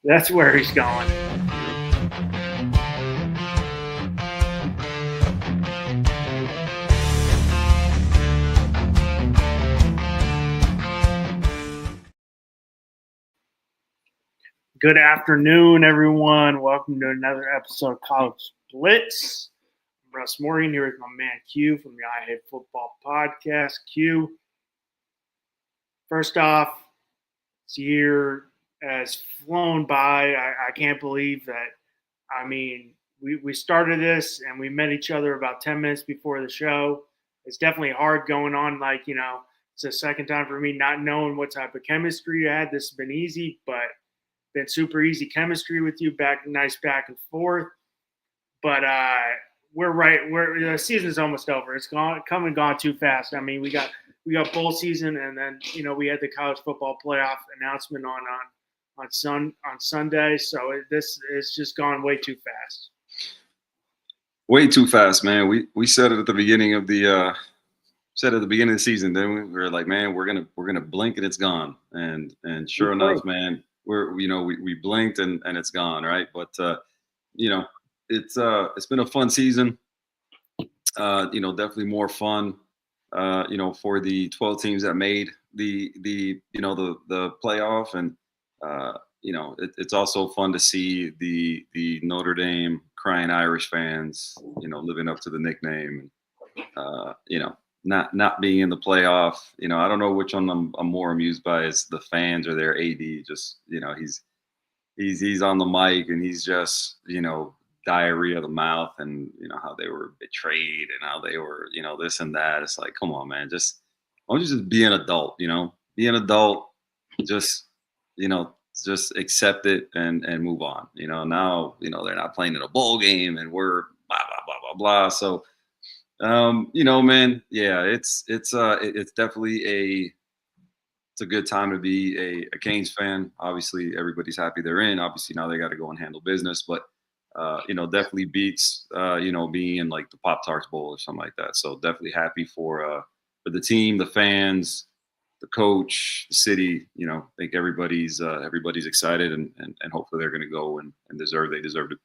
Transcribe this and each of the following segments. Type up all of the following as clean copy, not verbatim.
That's where he's going. Good afternoon, everyone. Welcome to another episode of College Blitz. I'm Russ Morgan here with my man Q from the I Hate Football podcast. Q, first off, this year has flown by. I can't believe that. I mean, we started this and we met each other about 10 minutes before the show. It's definitely hard going on. It's the second time for me not knowing what type of chemistry you had. This has been easy, but been super easy chemistry with you, nice back and forth. But we're right. The season's almost over. It's gone too fast. I mean, we got bowl season, and then we had the college football playoff announcement on Sunday. So this is just gone way too fast. Way too fast, man. We said it at the beginning of the season. Then we were like, man, we're gonna blink and it's gone. And sure enough, man, we blinked and it's gone, right? But it's been a fun season. Definitely more fun. For the 12 teams that made the playoff, and it's also fun to see the Notre Dame crying Irish fans, living up to the nickname, not being in the playoff. I don't know which one I'm more amused by, is the fans or their AD. Just he's on the mic and he's just diarrhea of the mouth, and how they were betrayed and how they were this and that. It's like, come on, man, why don't you just be an adult? Be an adult. Just just accept it and move on. Now they're not playing in a bowl game and we're blah blah blah blah blah. So man, yeah, it's definitely it's a good time to be a Canes fan. Obviously, everybody's happy they're in. Obviously, now they got to go and handle business, but definitely beats being in like the Pop-Tarts Bowl or something like that. So definitely happy for the team, the fans, the coach, the city. I think everybody's excited, and hopefully they're going to go and they deserve to.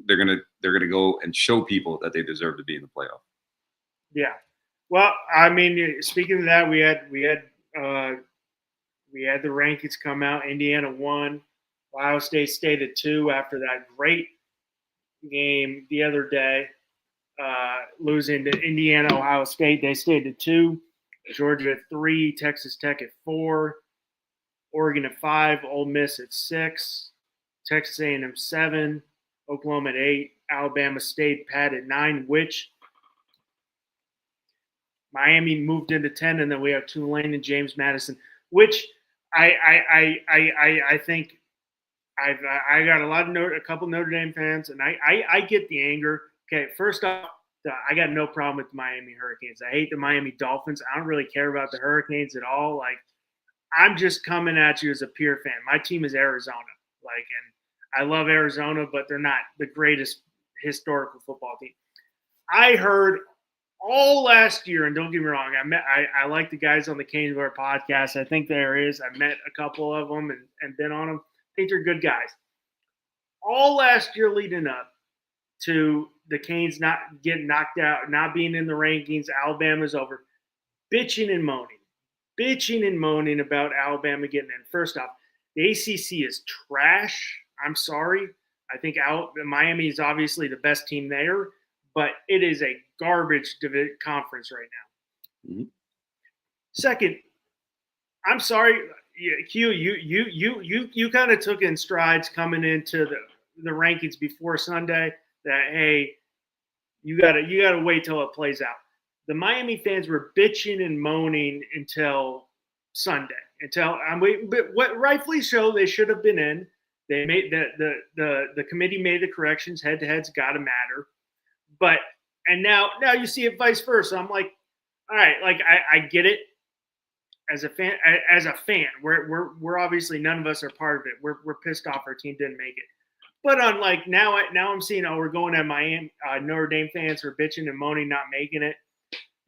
They're gonna go and show people that they deserve to be in the playoff. Yeah. Well, I mean, speaking of that, we had the rankings come out. Indiana won. Ohio State stayed at 2 after that great game the other day, losing to Indiana, Ohio State. They stayed at 2. Georgia at 3, Texas Tech at 4, Oregon at 5, Ole Miss at 6, Texas A&M 7, Oklahoma at 8, Alabama State Pat at 9, which Miami moved into 10, and then we have Tulane and James Madison, which I think I got a couple Notre Dame fans, and I get the anger. Okay, first off, I got no problem with the Miami Hurricanes. I hate the Miami Dolphins. I don't really care about the Hurricanes at all. Like, I'm just coming at you as a pure fan. My team is Arizona. And I love Arizona, but they're not the greatest historical football team. I heard all last year, and don't get me wrong, I like the guys on the Caneswear podcast. I think there is. I met a couple of them and been on them. I think they're good guys. All last year leading up to the Canes not getting knocked out, not being in the rankings, Alabama's over, bitching and moaning about Alabama getting in. First off, the ACC is trash. I'm sorry. I think Miami is obviously the best team there, but it is a garbage conference right now. Mm-hmm. Second, I'm sorry, Q. You kind of took in strides coming into the rankings before Sunday. That, hey, you gotta wait till it plays out. The Miami fans were bitching and moaning until Sunday. But rightfully so, they should have been in. They made the committee made the corrections. Head to head's got to matter. But and now you see it vice versa. I'm like, all right, like I get it. As a fan, we're obviously, none of us are part of it. We're pissed off our team didn't make it. But unlike now I'm seeing, we're going at Miami Notre Dame fans who are bitching and moaning not making it.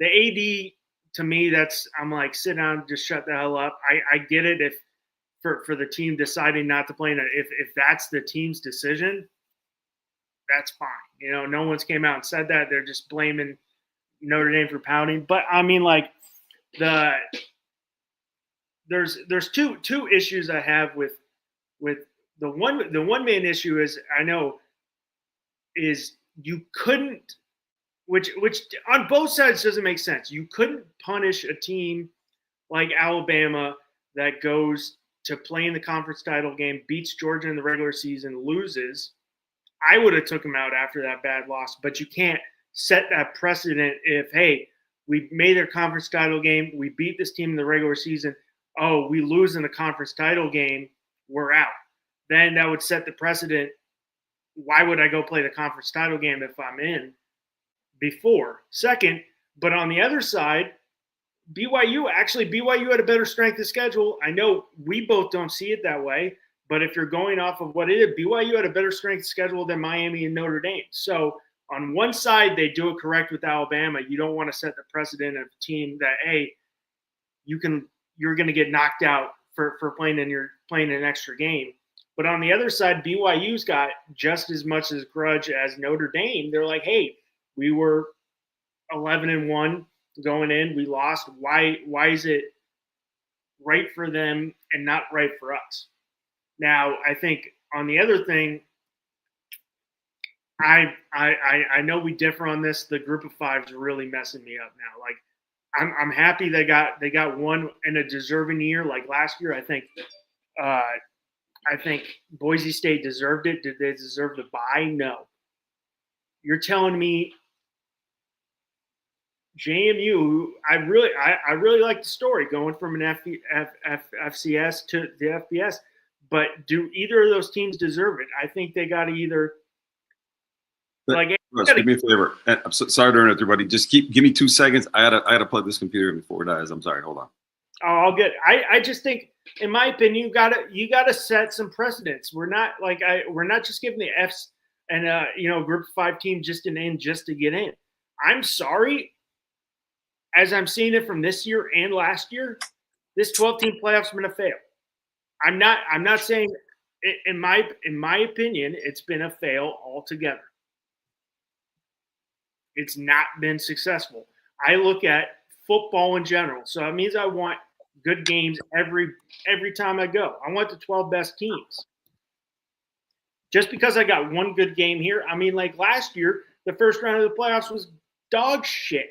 The AD, to me, I'm like, sit down, just shut the hell up. I get it if for the team deciding not to play. If that's the team's decision, that's fine. No one's came out and said that. They're just blaming Notre Dame for pouting. But I mean, like there's two issues I have with the one main issue is you couldn't, which on both sides doesn't make sense. You couldn't punish a team like Alabama that goes to play in the conference title game, beats Georgia in the regular season, loses. I would have took them out after that bad loss, but you can't set that precedent if, hey, we made their conference title game, we beat this team in the regular season, oh, we lose in the conference title game, we're out. Then that would set the precedent. Why would I go play the conference title game if I'm in before? Second, but on the other side, BYU had a better strength of schedule. I know we both don't see it that way, but if you're going off of what it is, BYU had a better strength of schedule than Miami and Notre Dame. So on one side, they do it correct with Alabama. You don't want to set the precedent of a team that, hey, you're going to get knocked out for playing an extra game. But on the other side, BYU's got just as much as grudge as Notre Dame. They're like, hey, we were 11-1 going in. We lost. Why is it right for them and not right for us? Now, I think on the other thing, I know we differ on this. The group of five is really messing me up now. Like, I'm happy they got one in a deserving year. Like last year, I think Boise State deserved it. Did they deserve the bye? No. You're telling me JMU, I really like the story going from an FCS to the FBS, but do either of those teams deserve it? I think they got to either. Russ, do me a favor. I'm sorry to interrupt everybody. Just give me 2 seconds. I gotta plug this computer before it dies. I'm sorry. Hold on. Oh, I'll get. I just think, in my opinion, you gotta set some precedents. We're not just giving the Fs and group of five team just an in just to get in. I'm sorry. As I'm seeing it from this year and last year, this 12-team playoff's been a fail. I'm not saying, in my opinion, it's been a fail altogether. It's not been successful. I look at football in general, so it means I want good games every time I go. I want the 12 best teams. Just because I got one good game here, I mean, like last year, the first round of the playoffs was dog shit.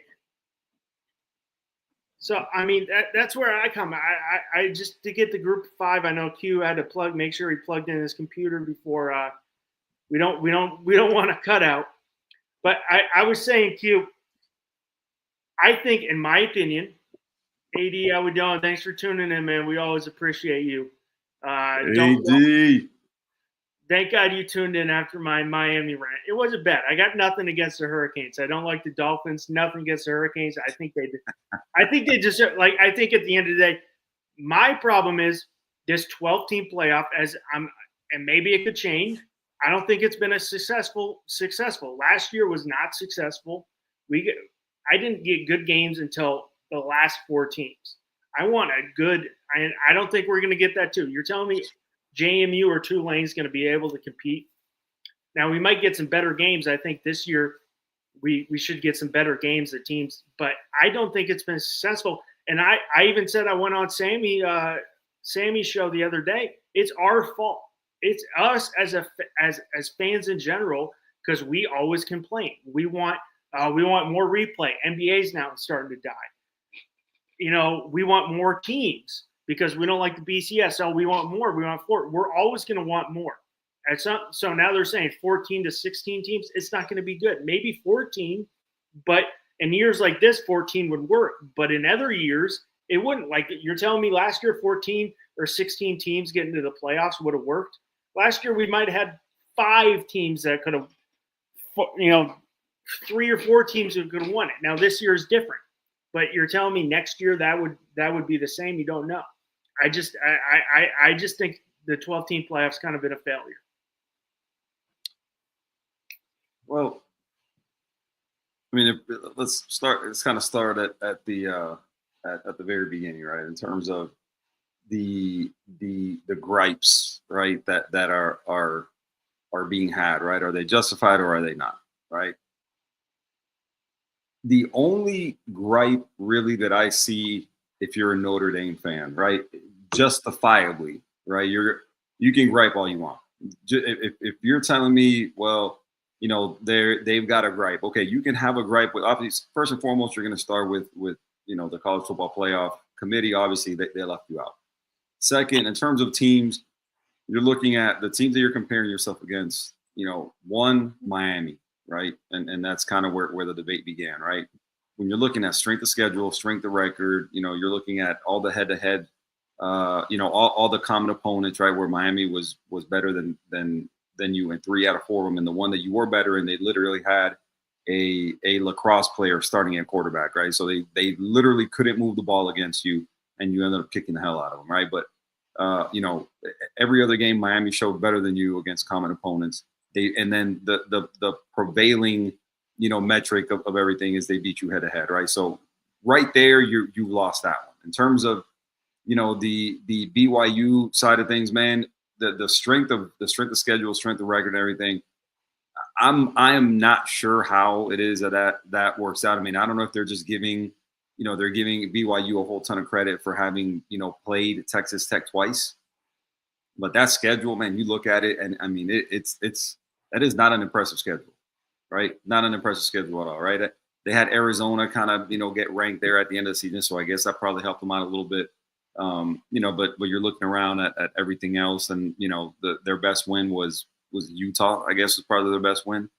So, I mean, that's where I come. I just, to get the group of five, I know Q had to make sure he plugged in his computer before we don't want to cut out. But I was saying, Q, I think, in my opinion, AD, how we doing? Thanks for tuning in, man. We always appreciate you. AD. Thank God you tuned in after my Miami rant. It wasn't bad. I got nothing against the Hurricanes. I don't like the Dolphins. Nothing against the Hurricanes. I think they just like. I think at the end of the day, my problem is this 12-team playoff. And maybe it could change. I don't think it's been a successful. Last year was not successful. I didn't get good games until the last four teams. I want a good. I don't think we're going to get that too. You're telling me JMU or Tulane is going to be able to compete? Now, we might get some better games. I think this year we should get some better games, the teams. But I don't think it's been successful. And I even said, I went on Sammy's show the other day. It's our fault. It's us as fans in general, because we always complain. We want more replay. NBA's now starting to die. We want more teams because we don't like the BCS. So we want more. We want 4. We're always going to want more. So now they're saying 14 to 16 teams. It's not going to be good. Maybe 14, but in years like this, 14 would work. But in other years, it wouldn't. Like you're telling me last year, 14 or 16 teams getting to the playoffs would have worked. Last year, we might have had 5 teams that could have, 3 or 4 teams that could have won it. Now this year is different. But you're telling me next year that would be the same? You don't know. I just think the 12-team playoffs kind of been a failure. Well, I mean, let's start. Let's kind of start at the very beginning, right? In terms of the gripes, right, that are being had, right? Are they justified or are they not, right? The only gripe really that I see, if you're a Notre Dame fan, right, justifiably, right, you can gripe all you want. If you're telling me, well, they've got a gripe, okay, you can have a gripe with, obviously, first and foremost, you're going to start with the college football playoff committee. Obviously, they left you out. Second, in terms of teams, you're looking at the teams that you're comparing yourself against. One, Miami, right? And that's kind of where the debate began, right? When you're looking at strength of schedule, strength of record, you're looking at all the head-to-head, all the common opponents, right? Where Miami was better than you in 3 out of 4 of them, and the one that you were better in, they literally had a lacrosse player starting at quarterback, right? So they literally couldn't move the ball against you, and you ended up kicking the hell out of them, right? But every other game Miami showed better than you against common opponents. And then the prevailing metric of everything is they beat you head to head, right? So right there you lost that one. In terms of the BYU side of things, man, the strength of schedule, strength of record, and everything. I am not sure how it is that works out. I mean, I don't know if they're just giving BYU a whole ton of credit for having played Texas Tech twice, but that schedule, man, you look at it, and I mean that is not an impressive schedule, right? Not an impressive schedule at all, right? They had Arizona kind of get ranked there at the end of the season, so I guess that probably helped them out a little bit. But you're looking around at everything else, and their best win was Utah, I guess, was probably their best win,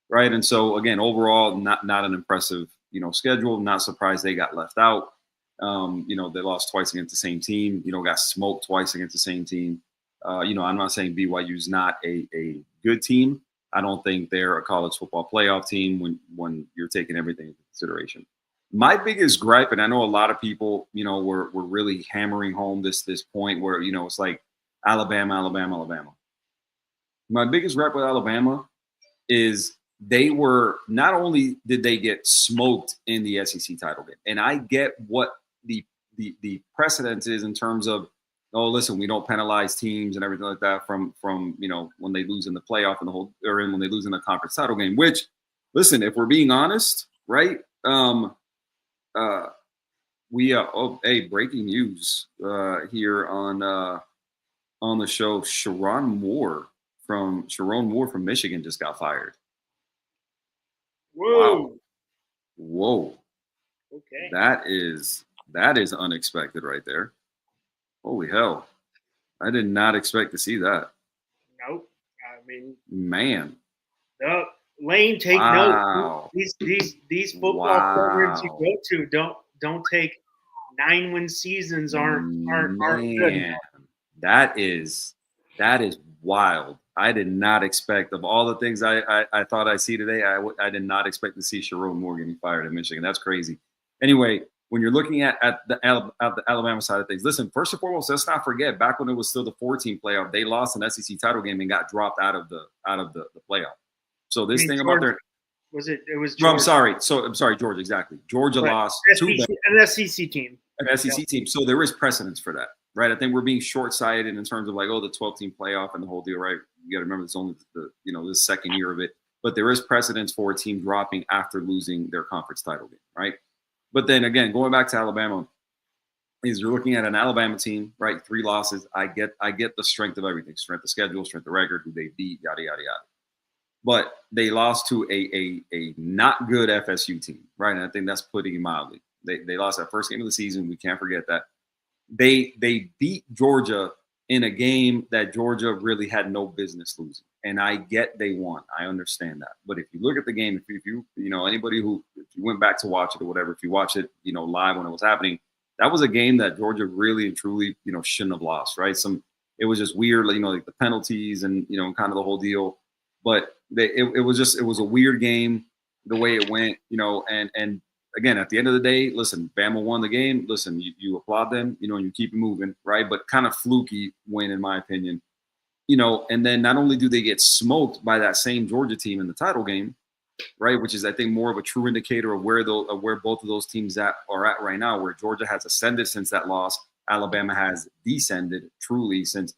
right? And so again, overall, not an impressive schedule. Not surprised they got left out. They lost twice against the same team. Got smoked twice against the same team. I'm not saying BYU's not a good team. I don't think they're a college football playoff team when you're taking everything into consideration. My biggest gripe, and I know a lot of people, were really hammering home this point where it's like Alabama. My biggest gripe with Alabama is they were, not only did they get smoked in the SEC title game, and I get what the precedent is in terms of, oh, listen, we don't penalize teams and everything like that from when they lose in the playoff and when they lose in the conference title game. Which, listen, if we're being honest, right? Breaking news here on the show. Sharon Moore from Michigan just got fired. Whoa. Whoa. Okay. That is unexpected right there. Holy hell. I did not expect to see that. Nope. I mean, man. Lane, take note. These football programs you go to don't take 9-win seasons aren't good. That is wild. I did not expect, of all the things I thought I see today, I did not expect to see Sharon Moore getting fired in Michigan. That's crazy. Anyway, when you're looking at the Alabama side of things, listen, first and foremost, let's not forget, back when it was still the 14 playoff, they lost an SEC title game and got dropped out of the playoff. So this thing Georgia, about their it was Georgia. No, I'm sorry, Georgia, exactly. Georgia lost an SEC team. An SEC team. So there is precedence for that, right? I think we're being short-sighted in terms of like, the 12-team playoff and the whole deal, right? You got to remember it's only the second year of it, but there is precedence for a team dropping after losing their conference title game, right? But then again, going back to Alabama, is you're looking at an Alabama team, right? 3 losses. I get the strength of everything, strength of schedule, strength of record, who they beat, yada yada yada. But they lost to a not good FSU team, right? And I think that's putting it mildly. They lost that first game of the season. We can't forget that. They beat Georgia in a game that Georgia really had no business losing. And I get they won. I understand that. But if you look at the game, if you anybody who, if you went back to watch it or whatever, if you watch it, live when it was happening, that was a game that Georgia really and truly, shouldn't have lost, right? It was just weird, like the penalties and, kind of the whole deal. But it was a weird game the way it went, and again, at the end of the day, listen, Bama won the game. Listen, you applaud them, and you keep it moving, right? But kind of fluky win, in my opinion. And then not only do they get smoked by that same Georgia team in the title game, right, which is, I think, more of a true indicator of where both of those teams are at right now, where Georgia has ascended since that loss. Alabama has descended truly since,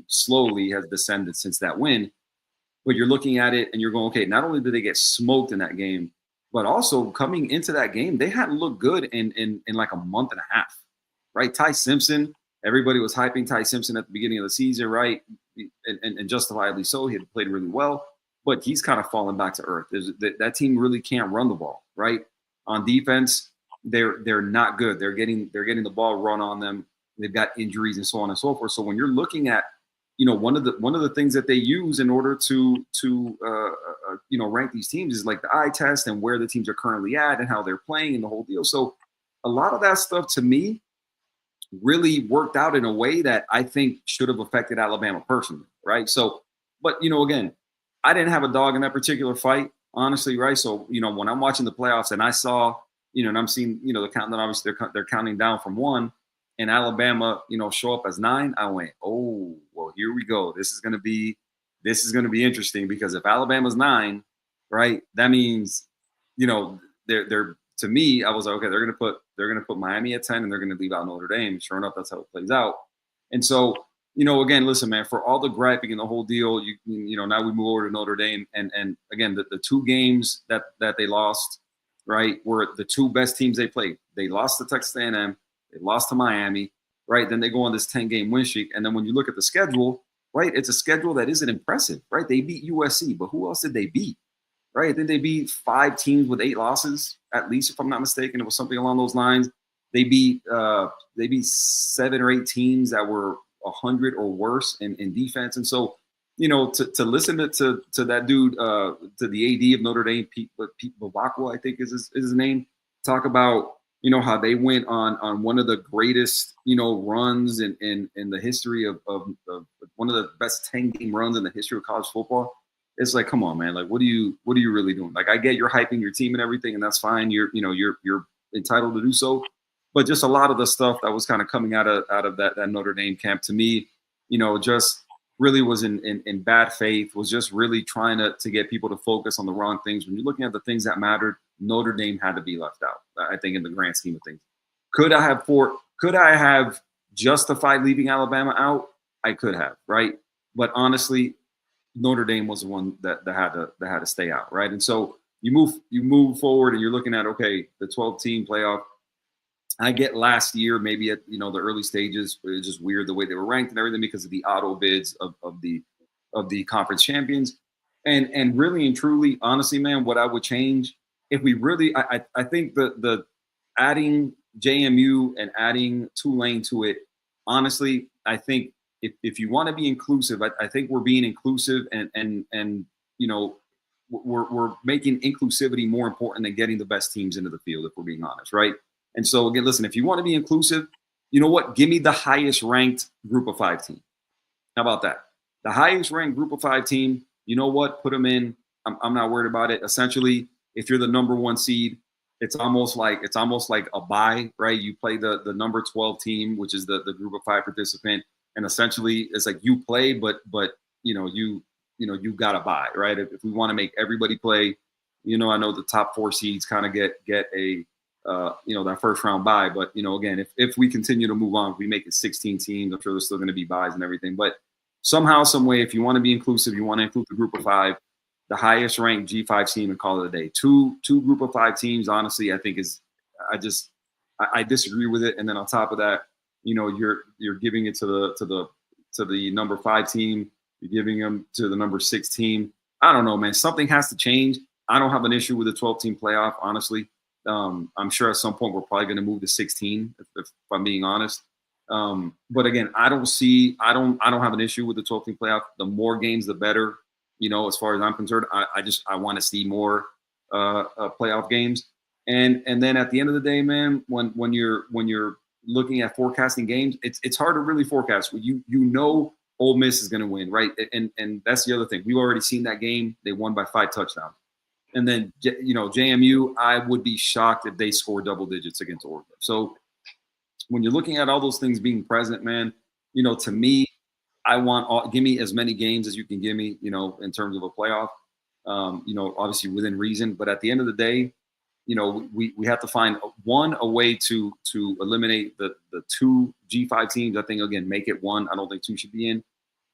slowly has descended since that win. But you're looking at it and you're going, okay, not only did they get smoked in that game, but also coming into that game, they hadn't looked good in like a month and a half, right? Ty Simpson, everybody was hyping Ty Simpson at the beginning of the season, right? And justifiably so. He had played really well, but he's kind of fallen back to earth. That team really can't run the ball, right? On defense, they're not good. They're getting the ball run on them. They've got injuries and so on and so forth. So when you're looking at, one of the things that they use in order to rank these teams is like the eye test and where the teams are currently at and how they're playing and the whole deal. So a lot of that stuff to me really worked out in a way that I think should have affected Alabama personally, right? So, but again, I didn't have a dog in that particular fight, honestly, right? So, when I'm watching the playoffs and I saw, and I'm seeing, the countdown, obviously they're counting down from 1, and Alabama, show up as 9, I went, oh, well, here we go. This is going to be interesting, because if Alabama's 9, right, that means, they're to me, I was like, okay, they're going to put Miami at 10 and they're going to leave out Notre Dame. Sure enough, that's how it plays out. And so, again, listen, man, for all the griping and the whole deal, now we move over to Notre Dame, and again, the 2 games that they lost, right, were the 2 best teams they played. They lost to Texas A&M. They lost to Miami, right? Then they go on this 10-game win streak. And then when you look at the schedule, right, it's a schedule that isn't impressive, right? They beat USC, but who else did they beat, right? Then they beat 5 teams with 8 losses, at least, if I'm not mistaken. It was something along those lines. They beat 7 or 8 teams that were 100 or worse in defense. And so, to listen to that dude, to the AD of Notre Dame, Pete Bavacqua, I think is his name, talk about, how they went on one of the greatest, runs in the history of one of the best 10-game runs in the history of college football. It's like, come on, man. Like, what are you really doing? Like, I get you're hyping your team and everything, and that's fine. You're entitled to do so. But just a lot of the stuff that was kind of coming out of that Notre Dame camp, to me, just really was in bad faith, was just really trying to get people to focus on the wrong things. When you're looking at the things that mattered, Notre Dame had to be left out, I think, in the grand scheme of things. Could I have justified leaving Alabama out? I could have, right? But honestly, Notre Dame was the one that had to stay out, right? And so you move forward and you're looking at, okay, the 12-team playoff. I get last year, maybe at the early stages, it was just weird the way they were ranked and everything because of the auto bids of the conference champions. And really and truly, honestly, man, what I would change if we really, I think the adding JMU and adding Tulane to it, honestly, I think if you want to be inclusive, I think we're being inclusive and we're making inclusivity more important than getting the best teams into the field, if we're being honest, right? And so, again, listen, if you want to be inclusive, you know what? Give me the highest ranked group of 5 team. How about that? The highest ranked group of 5 team, you know what? Put them in. I'm not worried about it. Essentially, if you're the number 1 seed, it's almost like a bye, right? You play the number 12 team, which is the group of 5 participant. And essentially it's like you play, but you got to bye, right? If we want to make everybody play, I know the top 4 seeds kind of get a, that first round bye. But, again, if we continue to move on, if we make it 16 teams, I'm sure there's still going to be byes and everything. But somehow, some way, if you want to be inclusive, you want to include the group of 5, the highest ranked G5 team, and call it a day. Two group of 5 teams, honestly, I think I disagree with it. And then on top of that, you're giving it to the number 5 team. You're giving them to the number 6 team. I don't know, man. Something has to change. I don't have an issue with the 12-team playoff, honestly. I'm sure at some point we're probably going to move to 16, if I'm being honest. But again, I don't have an issue with the 12-team playoff. The more games, the better. As far as I'm concerned, I want to see more playoff games. And then at the end of the day, man, when you're looking at forecasting games, it's hard to really forecast. Ole Miss is going to win, right? And that's the other thing. We've already seen that game. They won by 5 touchdowns. And then, JMU, I would be shocked if they score double digits against Oregon. So when you're looking at all those things being present, man, to me, give me as many games as you can give me, in terms of a playoff, obviously within reason. But at the end of the day, we have to find a way to eliminate the two G5 teams. I think, again, make it one. I don't think two should be in.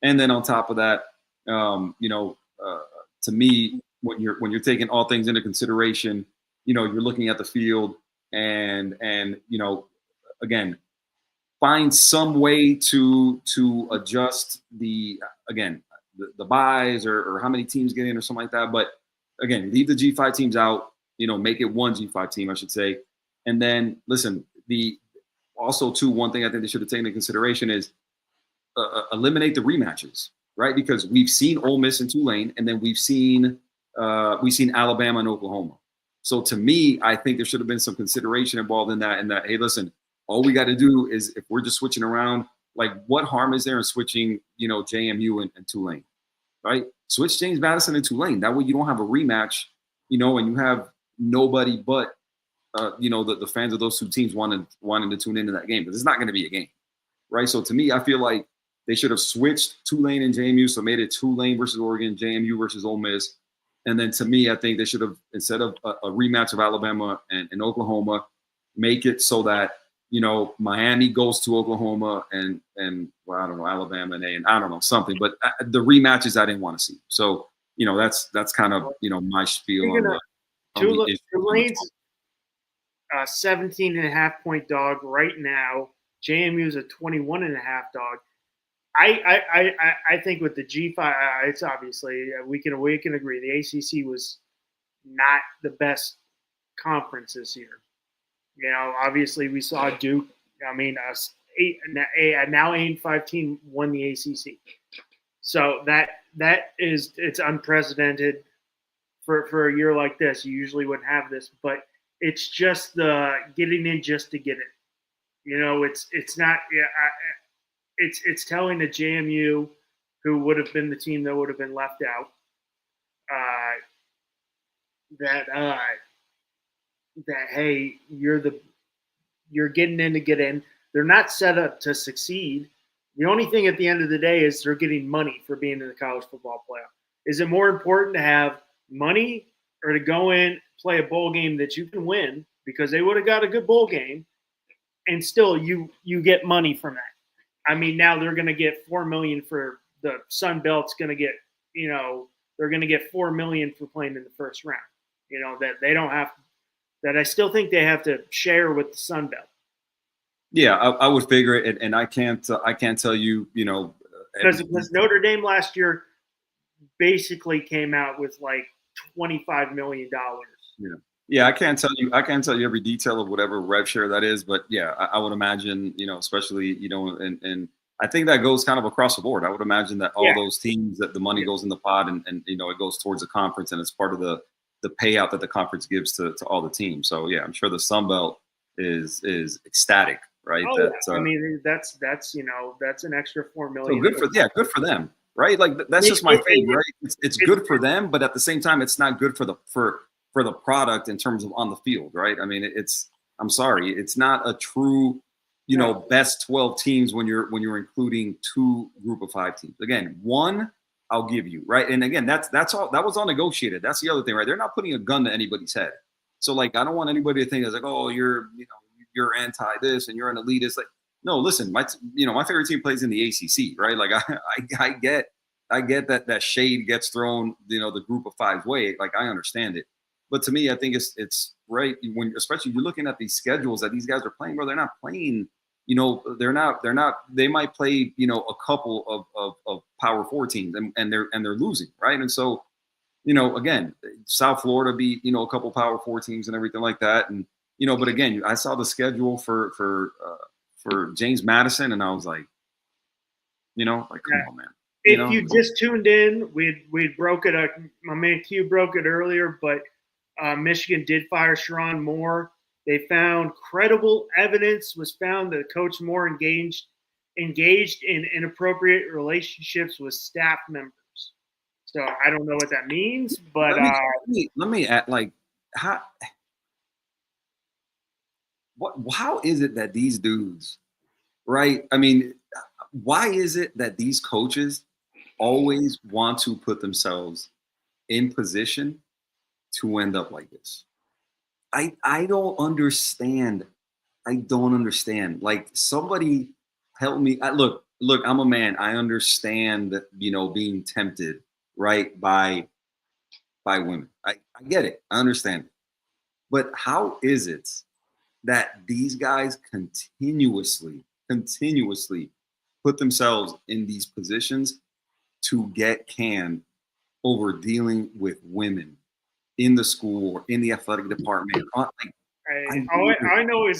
And then on top of that, to me, when you're taking all things into consideration, you're looking at the field and again, find some way to adjust the buys or how many teams get in or something like that. But again, leave the G5 teams out, make it one G5 team, I should say. And then listen, one thing I think they should have taken into consideration is eliminate the rematches, right? Because we've seen Ole Miss and Tulane, and then we've seen Alabama and Oklahoma. So to me, I think there should have been some consideration involved in that. Hey, listen, all we got to do is, if we're just switching around, like, what harm is there in switching, JMU and Tulane, right? Switch James Madison and Tulane. That way you don't have a rematch, and you have nobody but, the fans of those two teams wanting to tune into that game, because it's not going to be a game, right? So to me, I feel like they should have switched Tulane and JMU, so made it Tulane versus Oregon, JMU versus Ole Miss. And then to me, I think they should have, instead of a rematch of Alabama and Oklahoma, make it so that, Miami goes to Oklahoma and well, I don't know, Alabama and I don't know, something. But the rematches I didn't want to see. So, that's kind of, my spiel on Tulane's 17.5-point dog right now. JMU's a 21.5 dog. I think with the G5, it's obviously we can agree the ACC was not the best conference this year. Obviously we saw Duke. I mean, now 8-5 team won the ACC, so it's unprecedented for a year like this. You usually wouldn't have this, but it's just the getting in just to get it. It's not. Yeah, it's telling the JMU, who would have been the team that would have been left out, that hey, you're getting in to get in. They're not set up to succeed. The only thing at the end of the day is they're getting money for being in the college football playoff. Is it more important to have money or to go in, play a bowl game that you can win, because they would have got a good bowl game, and still you get money from that? I mean, now they're going to get $4 million for the Sun Belt's going to get, they're going to get $4 million for playing in the first round. That they don't have, that I still think they have to share with the Sun Belt. Yeah, I would figure it, and I can't tell you, because Notre Dame last year basically came out with like $25 million. Yeah, I can't tell you every detail of whatever rev share that is, but yeah, I would imagine, especially, and I think that goes kind of across the board. I would imagine that all those teams, that the money goes in the pot and it goes towards the conference, and it's part of the payout that the conference gives to all the teams. So yeah, I'm sure the Sun Belt is ecstatic, right? Oh, I mean, that's an extra $4 million. So good for them, right? Like that's just my thing, right? It's good for them, but at the same time, it's not good for the product in terms of on the field, right? I mean, I'm sorry, it's not a true, best 12 teams when you're including two group of 5 teams. Again, one I'll give you, right? And again, that's all, that was all negotiated. That's the other thing, right? They're not putting a gun to anybody's head. So like, I don't want anybody to think it's like, oh, you're anti this and you're an elitist. Like, no, listen, my favorite team plays in the ACC, right? Like I get that shade gets thrown, the group of 5's way. Like, I understand it. But to me, I think it's right when, especially you're looking at these schedules that these guys are playing, bro. They're not playing, they're not. They might play, a couple of Power 4 teams, and they're losing, right? And so, again, South Florida beat, a couple Power 4 teams and everything like that, and but again, I saw the schedule for James Madison, and I was like, come on, man. If you just tuned in, we broke it. My man Q broke it earlier, but Michigan did fire Sharon Moore. They found credible evidence was found that Coach Moore engaged in inappropriate relationships with staff members. So I don't know what that means, but let me add, like, how is it that these dudes, right? I mean, why is it that these coaches always want to put themselves in position to end up like this? I don't understand. I don't understand. Like somebody help me. Look, I'm a man. I understand, being tempted, right, by women. I get it. I understand it. But how is it that these guys continuously put themselves in these positions to get canned over dealing with women in the school or in the athletic department? Like, All I know is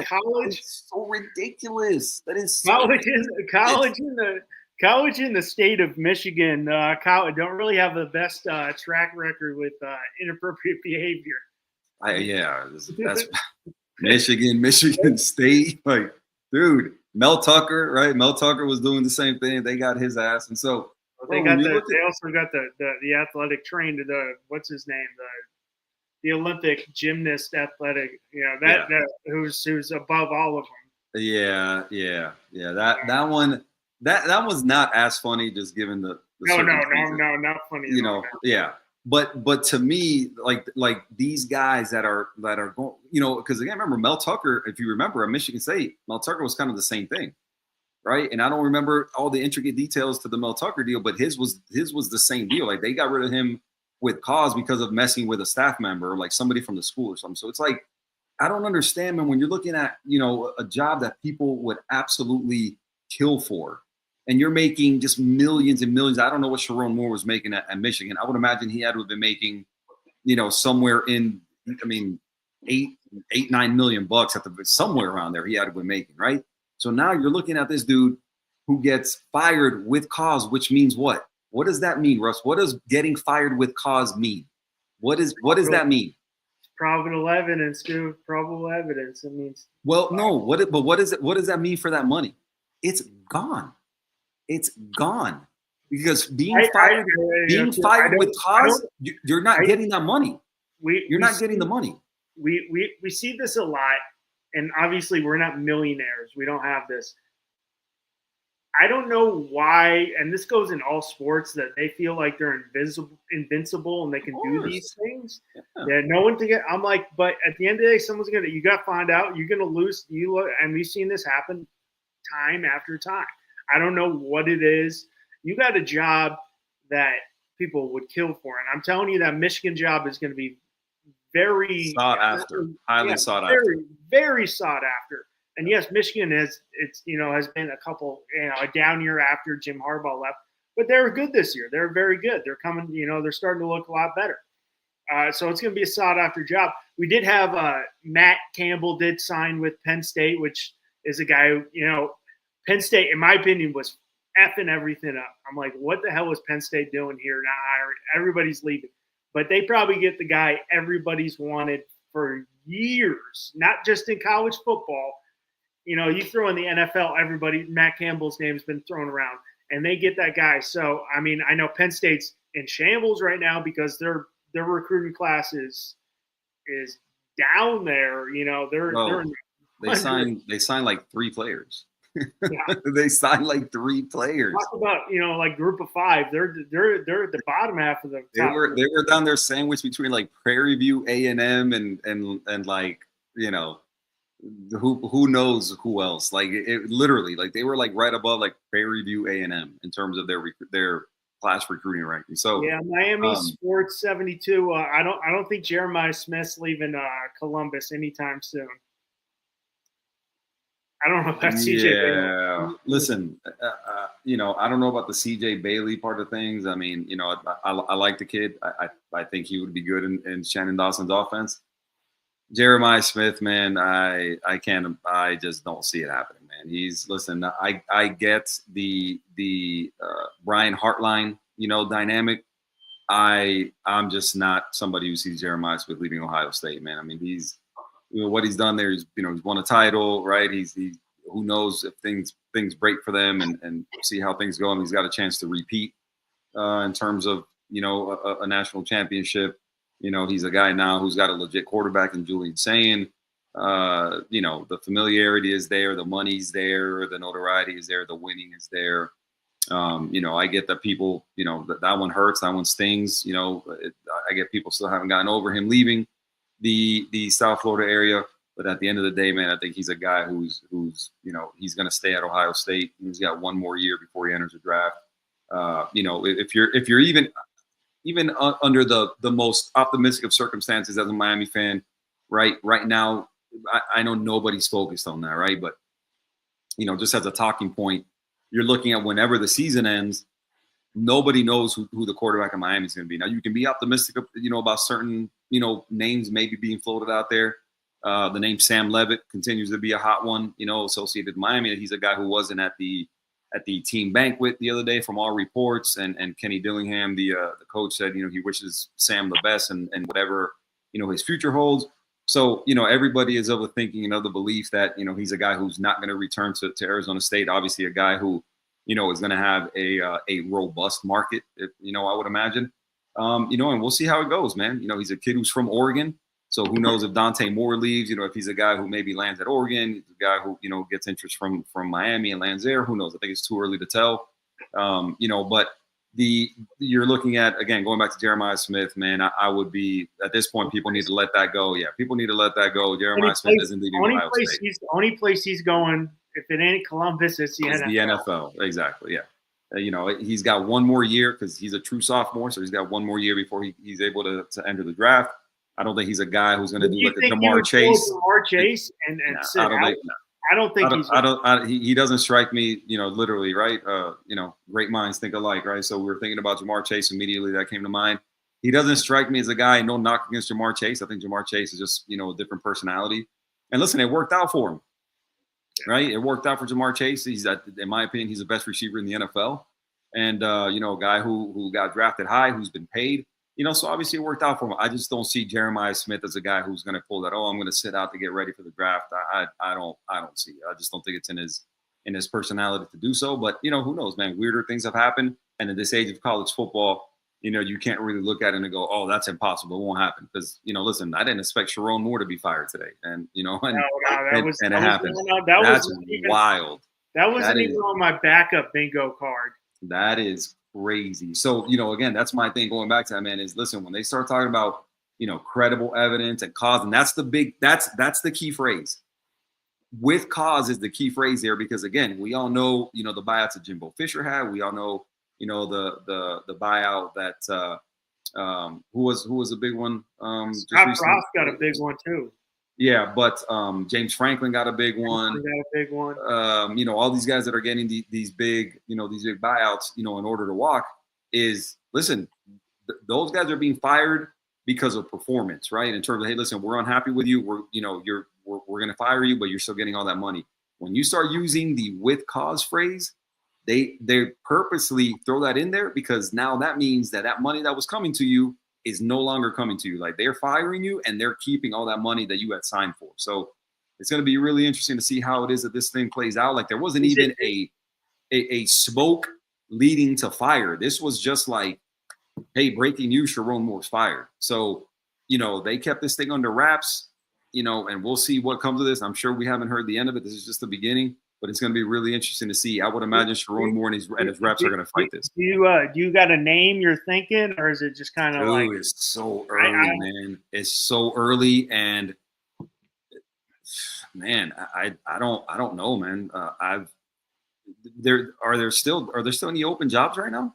college. It's so ridiculous. That is so College ridiculous. college in the state of Michigan. College don't really have the best track record with inappropriate behavior. That's Michigan State. Like, dude, Mel Tucker, right? Mel Tucker was doing the same thing. They got his ass, and so They also got the athletic trained, what's his name, the Olympic gymnast athletic, that who's above all of them. Yeah. That one, that was not as funny, just given the no, not funny. Yeah. But to me, like these guys that are going, because again, remember Mel Tucker, if you remember at Michigan State, Mel Tucker was kind of the same thing, right? And I don't remember all the intricate details to the Mel Tucker deal, but his was the same deal. Like they got rid of him with cause because of messing with a staff member, like somebody from the school or something. So it's like, I don't understand, man, when you're looking at, a job that people would absolutely kill for, and you're making just millions and millions. I don't know what Sharon Moore was making at Michigan. I would imagine he had to have been making, somewhere in, I mean, $8-9 million somewhere around there he had to be making, right? So now you're looking at this dude who gets fired with cause, which means what? What does that mean, Russ? What does getting fired with cause mean? What does that mean? Probable evidence, dude. Probable evidence. It means. Well, no. What does that mean for that money? It's gone. It's gone. Because being fired with cause, you're not getting that money. You're not getting the money. We see this a lot, and obviously we're not millionaires. We don't have this. I don't know why, and this goes in all sports, that they feel like they're invincible, and they can do these things. Yeah, no one to get. I'm like, but at the end of the day, you got to find out. You're gonna lose. And we've seen this happen time after time. I don't know what it is. You got a job that people would kill for, and I'm telling you that Michigan job is going to be very sought after, highly sought after, very sought after. And yes, Michigan has been a couple, a down year after Jim Harbaugh left, but they were good this year. They're very good. They're coming, they're starting to look a lot better. So it's going to be a sought after job. We did have Matt Campbell did sign with Penn State, which is a guy who, Penn State, in my opinion, was effing everything up. I'm like, what the hell is Penn State doing here? Now everybody's leaving. But they probably get the guy everybody's wanted for years, not just in college football. You throw in the NFL, Matt Campbell's name has been thrown around, and they get that guy. So, I mean, I know Penn State's in shambles right now because their recruiting class is down there. They signed like 3 players. Yeah. They signed like 3 players. Talk about like group of 5. They're at the bottom half of the top. They were down there sandwiched between like Prairie View, A&M, and like who knows who else. Like it literally, like they were like right above like Prairie View, A&M in terms of their class recruiting ranking. So yeah, Miami Sports 72. I don't think Jeremiah Smith's leaving Columbus anytime soon. I don't know about CJ Bailey. Listen, I don't know about the CJ Bailey part of things. I mean, I like the kid. I think he would be good in Shannon Dawson's offense. Jeremiah Smith, man, I just don't see it happening, man. I get the Brian Hartline, dynamic. I'm just not somebody who sees Jeremiah Smith leaving Ohio State, man. I mean, he's what he's done there. He's won a title, right? He's who knows if things break for them and see how things go. And he's got a chance to repeat in terms of a national championship. He's a guy now who's got a legit quarterback in Julian Sayin. The familiarity is there, the money's there, the notoriety is there, the winning is there. I get that people, that one hurts, that one stings. I get people still haven't gotten over him leaving. the South Florida area. But at the end of the day, man, I think he's a guy who's he's going to stay at Ohio State. He's got one more year before he enters the draft. If you're even under the most optimistic of circumstances as a Miami fan, right now, I know nobody's focused on that, right? But just as a talking point, you're looking at whenever the season ends, nobody knows who the quarterback of Miami is going to be. Now, you can be optimistic, about certain, names maybe being floated out there. The name Sam Levitt continues to be a hot one, associated with Miami. He's a guy who wasn't at the team banquet the other day from all reports. And Kenny Dillingham, the coach, said, he wishes Sam the best and whatever, his future holds. So, everybody is of the thinking and of the belief that, he's a guy who's not going to return to Arizona State. Obviously, a guy who, is going to have a robust market, I would imagine. And we'll see how it goes, man. He's a kid who's from Oregon. So who knows if Dante Moore leaves, if he's a guy who maybe lands at Oregon, he's a guy who, gets interest from Miami and lands there. Who knows? I think it's too early to tell. But you're looking at, again, going back to Jeremiah Smith, man, I would be, at this point, people need to let that go. Yeah, people need to let that go. Jeremiah Smith isn't leaving Ohio State. The only place he's going, if it ain't Columbus, it's the NFL. The NFL, exactly, yeah. He's got one more year because he's a true sophomore, so he's got one more year before he's able to enter the draft. I don't think he's a guy who's going to do like a Jamar Chase. Jamar Chase and sit out? I don't think he doesn't strike me, literally, right? Great minds think alike, right? So we were thinking about Jamar Chase immediately. That came to mind. He doesn't strike me as a guy, no knock against Jamar Chase. I think Jamar Chase is just, a different personality. And listen, it worked out for him, right? It worked out for Jamar Chase. In my opinion, he's the best receiver in the NFL. And, a guy who got drafted high, who's been paid. So obviously it worked out for him. I just don't see Jeremiah Smith as a guy who's going to pull that. Oh, I'm going to sit out to get ready for the draft. I don't see it. I just don't think it's in his personality to do so. But who knows, man? Weirder things have happened. And in this age of college football, you can't really look at it and go, oh, that's impossible. It won't happen. Because listen, I didn't expect Sharon Moore to be fired today, and it happened. That's wild. That wasn't even on my backup bingo card. That is crazy. So, again, that's my thing going back to that, man, is listen, when they start talking about, credible evidence and cause, and that's the key phrase. With cause is the key phrase there, because again, we all know, the buyouts that Jimbo Fisher had. We all know, the buyout that who was a big one. Scott Frost got a big one too. Yeah, but James Franklin got a big one. Got a big one. All these guys that are getting these big buyouts, in order to walk, is listen. Those guys are being fired because of performance, right? In terms of, hey, listen, we're unhappy with you. We're going to fire you, but you're still getting all that money. When you start using the with cause phrase, they purposely throw that in there, because now that means that money that was coming to you is no longer coming to you. Like, they're firing you and they're keeping all that money that you had signed for. So it's going to be really interesting to see how it is that this thing plays out. Like, there wasn't even a smoke leading to fire. This was just like, hey, breaking news, Sharon Moore's fired. So, they kept this thing under wraps, and we'll see what comes of this. I'm sure we haven't heard the end of it. This is just the beginning, but it's going to be really interesting to see. I would imagine Sharon Moore and his reps are going to fight this. Do you got a name you're thinking, or is it just kind of like? It's so early, man. It's so early, and man, I don't know, man. Are there still any open jobs right now?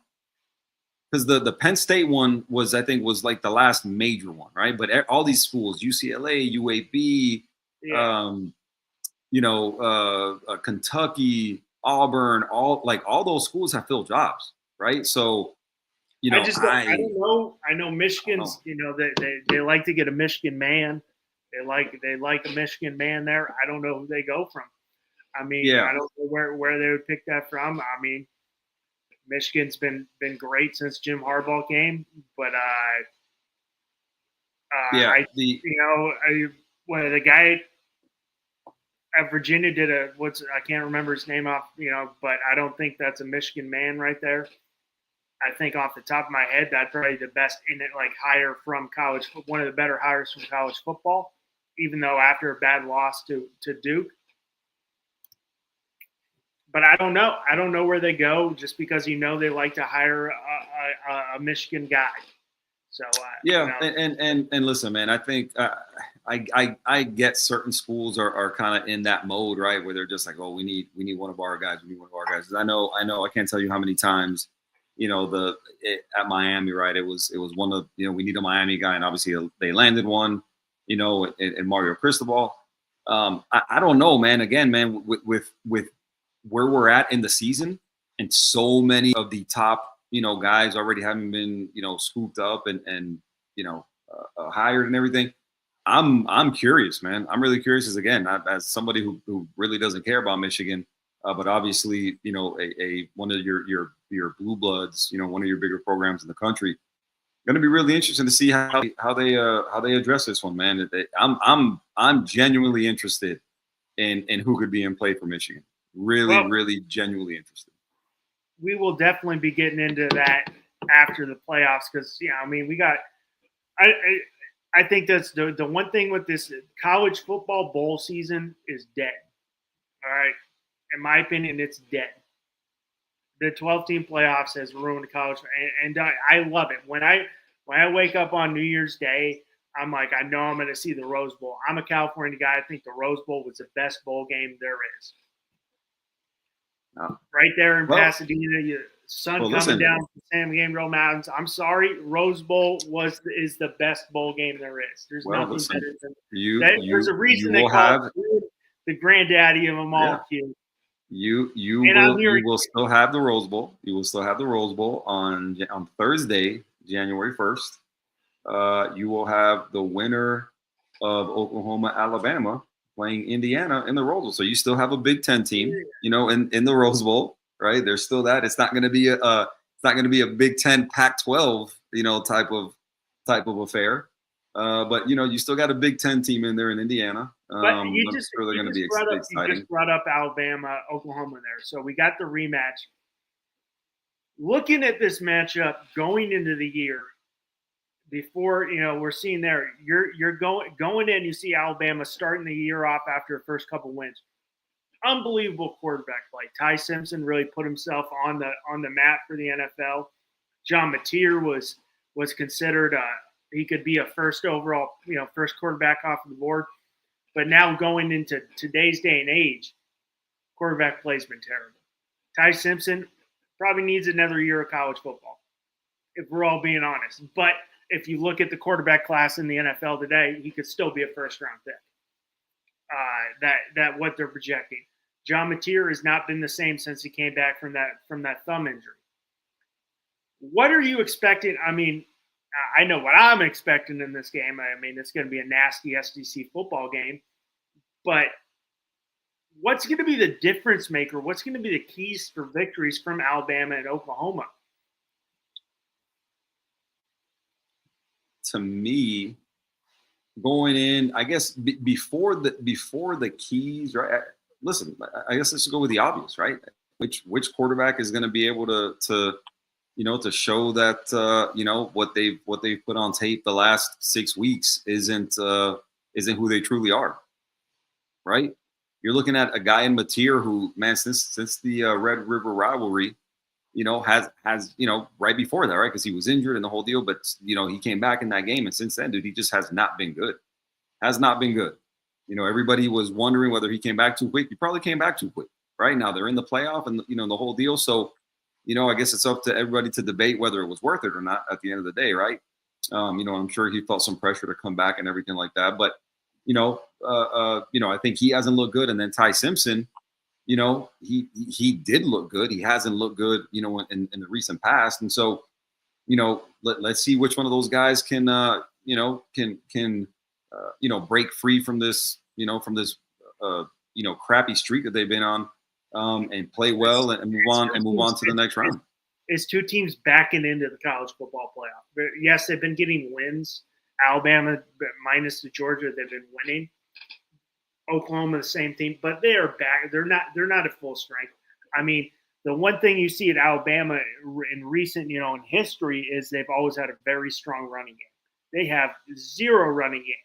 Because the Penn State one was like the last major one, right? But all these schools, UCLA, UAB, Kentucky, Auburn, all those schools have filled jobs, right? So, I don't know. I know Michigan's, they like to get a Michigan man. They like a Michigan man there. I don't know who they go from. I mean, I don't know where they would pick that from. I mean, Michigan's been great since Jim Harbaugh came, but the guy at Virginia did I can't remember his name off, but I don't think that's a Michigan man right there. I think off the top of my head, that's probably the best hire from college, one of the better hires from college football, even though after a bad loss to Duke. But I don't know. I don't know where they go, just because they like to hire a Michigan guy. So yeah, and listen, man, I think I get certain schools are kind of in that mode, right, where they're just like, oh, we need one of our guys, we need one of our guys. 'Cause I know, I can't tell you how many times, at Miami, right, it was one of, we need a Miami guy, and obviously they landed one, in Mario Cristobal. I don't know, man. Again, man, with where we're at in the season, and so many of the top guys already having been scooped up and hired and everything. I'm curious, man. I'm really curious, as somebody who really doesn't care about Michigan, but obviously a one of your blue bloods, one of your bigger programs in the country. Going to be really interesting to see how they address this one, man. I'm genuinely interested in who could be in play for Michigan. Really genuinely interested. We will definitely be getting into that after the playoffs because we got. I think that's the one thing with this college football bowl season is dead. All right, in my opinion, it's dead. The 12-team playoffs has ruined college, and I love it. When I wake up on New Year's Day, I'm like, I know I'm going to see the Rose Bowl. I'm a California guy. I think the Rose Bowl was the best bowl game there is. Right there in Pasadena, sun coming down from San Gabriel Mountains. I'm sorry, Rose Bowl is the best bowl game there is. There's nothing better than that. There's a reason they call it the granddaddy of them all. Q. You will still have the Rose Bowl. You will still have the Rose Bowl on Thursday, January 1st. You will have the winner of Oklahoma, Alabama playing Indiana in the Rose Bowl. So you still have a Big Ten team, in the Rose Bowl, right? There's still that. It's not going to be a Big Ten Pac-12, type of affair. But you still got a Big Ten team in there in Indiana. But you just brought up Alabama, Oklahoma there. So we got the rematch. Looking at this matchup going into the year, before we're seeing there, you're going in. You see Alabama starting the year off after the first couple wins. Unbelievable quarterback play. Ty Simpson really put himself on the map for the NFL. John Mateer was considered he could be a first overall first quarterback off of the board. But now going into today's day and age, quarterback play's been terrible. Ty Simpson probably needs another year of college football, if we're all being honest. But if you look at the quarterback class in the NFL today, he could still be a first-round pick. That what they're projecting. John Mateer has not been the same since he came back from that thumb injury. What are you expecting? I mean, I know what I'm expecting in this game. I mean, it's going to be a nasty SEC football game. But what's going to be the difference maker? What's going to be the keys for victories from Alabama and Oklahoma? To me, going in, I guess before the keys, right? Listen, I guess let's go with the obvious, right? Which quarterback is going to be able to show that what they've put on tape the last 6 weeks isn't who they truly are, right? You're looking at a guy in Mateer who, man, since the Red River rivalry, has right before that, right? Because he was injured and the whole deal, but he came back in that game, and since then, dude, he just has not been good. Has not been good. Everybody was wondering whether he came back too quick. He probably came back too quick. Right now, they're in the playoff, and the whole deal. So, I guess it's up to everybody to debate whether it was worth it or not at the end of the day, right? I'm sure he felt some pressure to come back and everything like that, but I think he hasn't looked good, and then Ty Simpson. He did look good. He hasn't looked good, in the recent past. And so, let's see which one of those guys can break free from this, crappy streak that they've been on, and play well and move on to the next round. It's two teams backing into the college football playoff. Yes, they've been getting wins. Alabama, minus the Georgia, they've been winning. Oklahoma, the same thing, but they are back. They're not at full strength. I mean, the one thing you see at Alabama in recent, in history is they've always had a very strong running game. They have zero running game.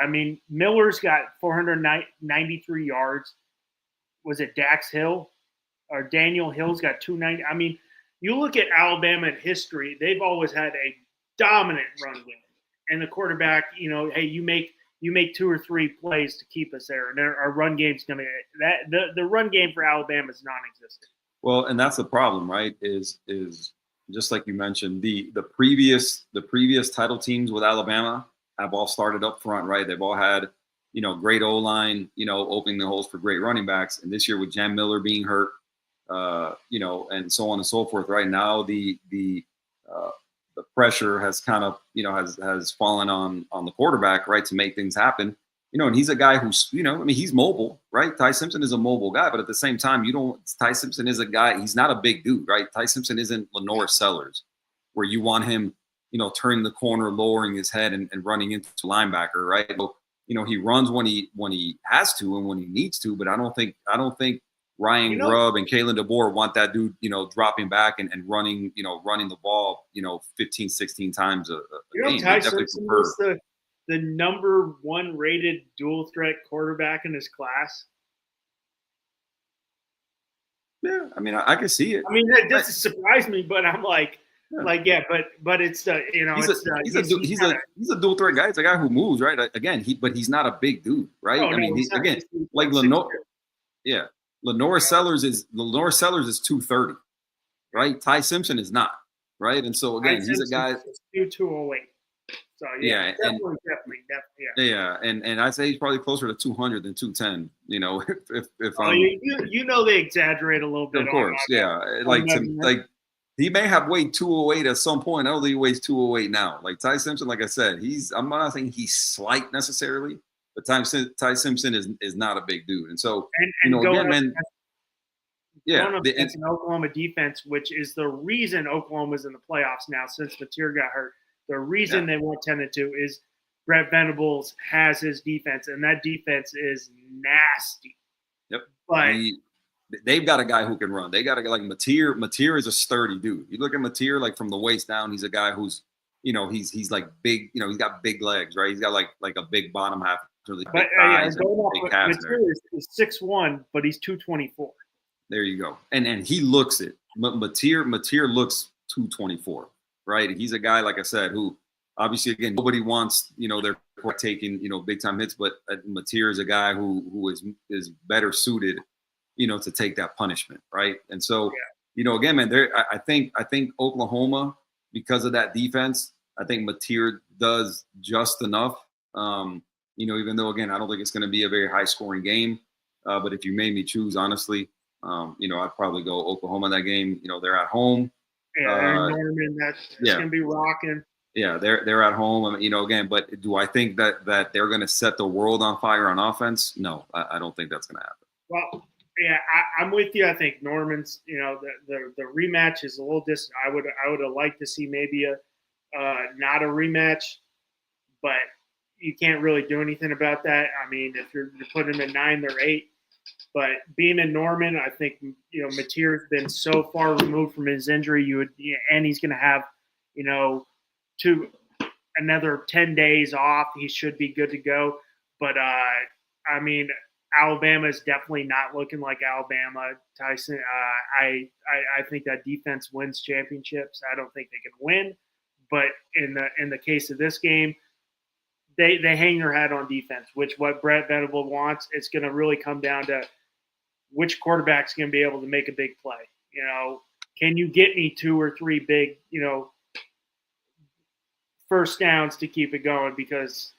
I mean, Miller's got 493 yards. Was it Dax Hill or Daniel Hill's got 290? I mean, you look at Alabama in history; they've always had a dominant run game, and the quarterback, hey, you make 2 or 3 plays to keep us there, and our run game's gonna the run game for Alabama is non-existent. Well, and that's the problem, right? Is just like you mentioned, the previous title teams with Alabama have all started up front, right? They've all had, great O-line, opening the holes for great running backs. And this year with Jam Miller being hurt, and so on and so forth. Right now, the pressure has kind of, has fallen on the quarterback, right, to make things happen. And he's a guy who's, he's mobile, right? Ty Simpson is a mobile guy, but at the same time, Ty Simpson is a guy, he's not a big dude, right? Ty Simpson isn't Lenore Sellers, where you want him, turning the corner, lowering his head and running into linebacker, right? So, he runs when he has to and when he needs to, but I don't think Ryan Grubb and Kalen DeBoer want that dude, dropping back and running the ball, 15, 16 times a game. Ty Simpson was the number 1 rated dual threat quarterback in his class. Yeah, I mean, I can see it. I mean, that doesn't surprise me, but I'm like, but it's he's a dual threat guy. It's a guy who moves, right? Again, but he's not a big dude, right? Oh, he's like Lenore. Yeah, Lenore Sellers is 230, right? Ty Simpson is not, right? And so again, he's a guy 208. So definitely. Yeah, and I'd say he's probably closer to 200 than 210. If they exaggerate a little bit. Of course, like he may have weighed 208 at some point. I don't think he weighs 208 now. Like Ty Simpson, like I said, I'm not saying he's slight necessarily, but Ty Simpson is not a big dude. And so again, it's an Oklahoma defense, which is the reason Oklahoma's in the playoffs now since Mateer got hurt. The reason they went 10-2 is Brett Venables has his defense, and that defense is nasty. Yep. But they've got a guy who can run. They got a guy like Mateer. Mateer is a sturdy dude. You look at Mateer, like from the waist down, he's a guy who's, he's like big. He's got big legs, right? He's got like a big bottom half. Really big thighs Mateer is 6'1", but he's 224. There you go. And he looks it. Mateer looks 224. Right. He's a guy, like I said, who obviously, again, nobody wants, their taking, big time hits. But Mateer is a guy who is better suited, to take that punishment. Right. And so, again, man, I think Oklahoma, because of that defense, I think Mateer does just enough. Even though, again, I don't think it's going to be a very high scoring game. But if you made me choose, honestly, I'd probably go Oklahoma in that game. They're at home. Yeah, Norman, that's going to be rocking. Yeah, they're at home. Again, but do I think that they're going to set the world on fire on offense? No, I don't think that's going to happen. Well, yeah, I'm with you. I think Norman's, the rematch is a little distant. I would have liked to see maybe not a rematch, but you can't really do anything about that. I mean, if you're putting them at 9, they're 8. But being in Norman, I think, Mateer's been so far removed from his injury, and he's going to have, another 10 days off. He should be good to go. But, I mean, Alabama is definitely not looking like Alabama. Tyson, I think that defense wins championships. I don't think they can win. But in the case of this game, they hang their hat on defense, which what Brett Venables wants. It's going to really come down to which quarterback's going to be able to make a big play. Can you get me 2 or 3 big, first downs to keep it going, because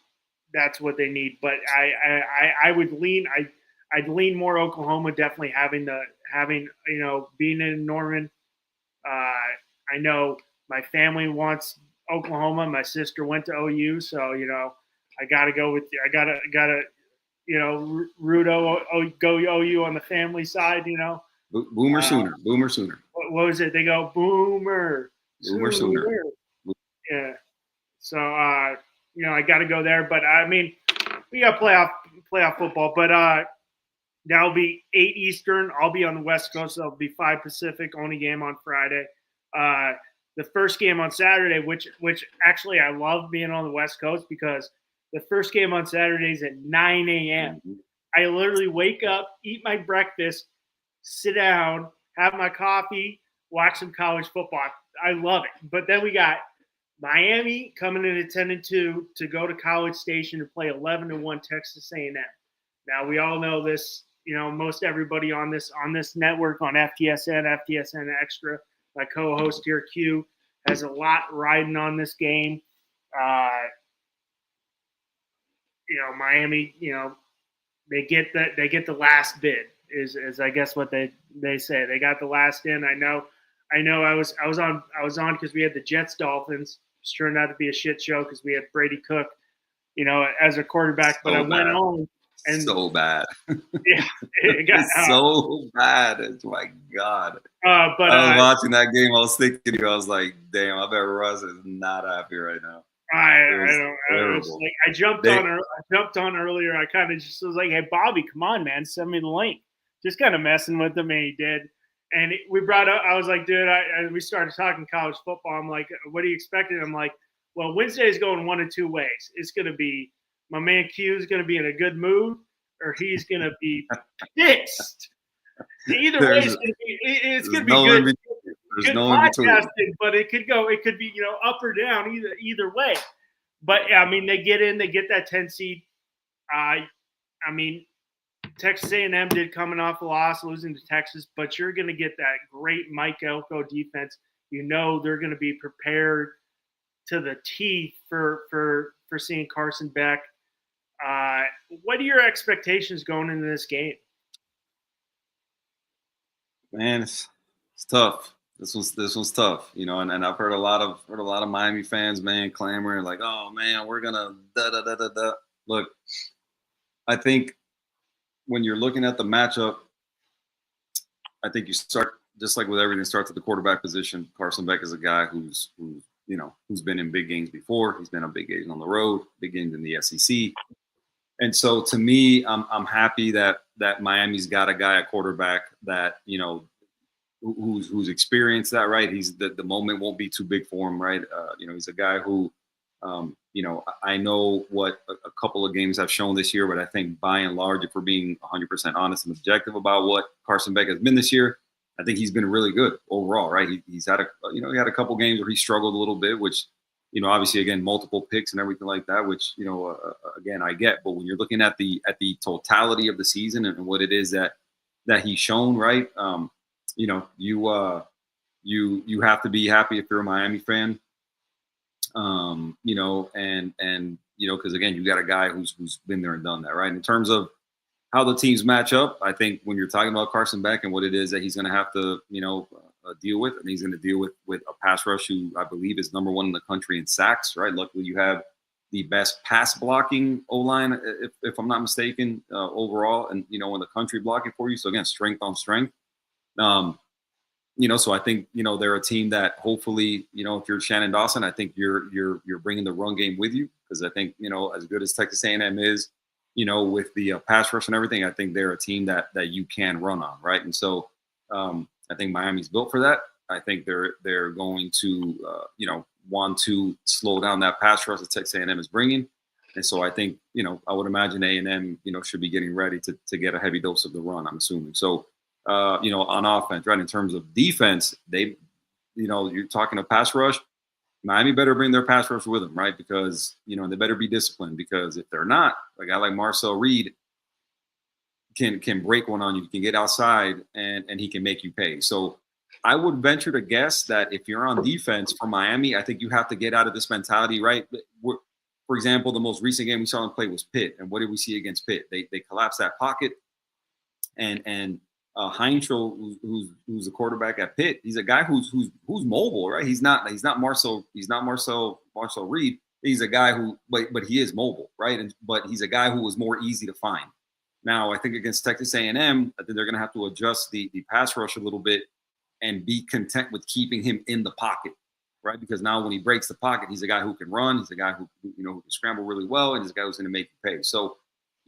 that's what they need. But I would lean I'd lean more Oklahoma, definitely having being in Norman. I know my family wants Oklahoma. My sister went to OU, so I got to go with you. I gotta root go OU on the family side. Boomer Sooner. What was it? They go Boomer Sooner. Yeah. So I got to go there. But I mean, we got playoff football. But that'll be 8 Eastern. I'll be on the West Coast. So it'll be 5 Pacific. Only game on Friday. The first game on Saturday, which actually I love being on the West Coast, because the first game on Saturday is at 9 a.m. Mm-hmm. I literally wake up, eat my breakfast, sit down, have my coffee, watch some college football. I love it. But then we got Miami coming in at 10-2 to go to College Station to play 11-1 Texas A&M. Now we all know this. Most everybody on this network on FTSN Extra, my co-host here Q, has a lot riding on this game. Miami. They get the last bid is I guess what they say. They got the last in. I know. I was on because we had the Jets Dolphins. It turned out to be a shit show because we had Brady Cook, as a quarterback. But I went on and so bad. Yeah, it got so bad. It's my God. But I was watching that game. I was thinking, I was like, damn, I bet Russ is not happy right now. I jumped on earlier. I kind of just was like, "Hey, Bobby, come on, man, send me the link." Just kind of messing with him, and he did. And we brought up. I was like, "Dude," we started talking college football. I'm like, "What are you expecting?" I'm like, "Well, Wednesday is going one of two ways. It's going to be my man Q is going to be in a good mood, or he's going to be pissed." Either way, it's going to be good. There's no podcasting, but it could be up or down either way. But yeah, I mean, they get that 10 seed. I mean, Texas A&M did coming off a loss, losing to Texas, but you're going to get that great Mike Elko defense. They're going to be prepared to the teeth for seeing Carson Beck. What are your expectations going into this game? Man, it's tough. This was tough, and I've heard a lot of Miami fans, man, clamoring like, "Oh man, we're gonna da da da da da." Look, I think when you're looking at the matchup, I think you start just like with everything. Starts at the quarterback position. Carson Beck is a guy who's been in big games before. He's been on big games on the road, big games in the SEC, and so to me, I'm happy that Miami's got a guy at quarterback that who's experienced that, right? He's the moment won't be too big for him, right? He's a guy who, I know what a couple of games have shown this year, but I think by and large, if we're being 100% honest and objective about what Carson Beck has been this year, I think he's been really good overall, right? He's had he had a couple games where he struggled a little bit, which, obviously again, multiple picks and everything like that, which, again, I get, but when you're looking at the totality of the season and what it is that he's shown, right? You have to be happy if you're a Miami fan, and because again, you got a guy who's been there and done that, right? In terms of how the teams match up, I think when you're talking about Carson Beck and what it is that he's going to have to, deal with, and he's going to deal with a pass rush who I believe is number 1 in the country in sacks, right? Luckily, you have the best pass blocking O-line, if I'm not mistaken, overall, and in the country blocking for you. So again, strength on strength. So I think, they're a team that hopefully, if you're Shannon Dawson, I think you're bringing the run game with you, because I think, as good as Texas A&M is, with the pass rush and everything, I think they're a team that you can run on, right? And so I think Miami's built for that. I think they're going to, want to slow down that pass rush that Texas A&M is bringing. And so I think, I would imagine A&M, should be getting ready to get a heavy dose of the run, I'm assuming. So, on offense, right? In terms of defense, you're talking a pass rush. Miami better bring their pass rush with them, right? Because, they better be disciplined, because if they're not, a guy like Marcel Reed can break one on you. He can get outside and he can make you pay. So I would venture to guess that if you're on defense for Miami, I think you have to get out of this mentality, right? For example, the most recent game we saw them play was Pitt. And what did we see against Pitt? They collapsed that pocket, and Heinzel, who's the quarterback at Pitt, he's a guy who's mobile, right? He's not Marcel Reed. He's a guy but he is mobile, right? But he's a guy who was more easy to find. Now, I think against Texas A&M, I think they're going to have to adjust the pass rush a little bit and be content with keeping him in the pocket, right? Because now when he breaks the pocket, he's a guy who can run. He's a guy who can scramble really well, and he's a guy who's going to make you pay. So,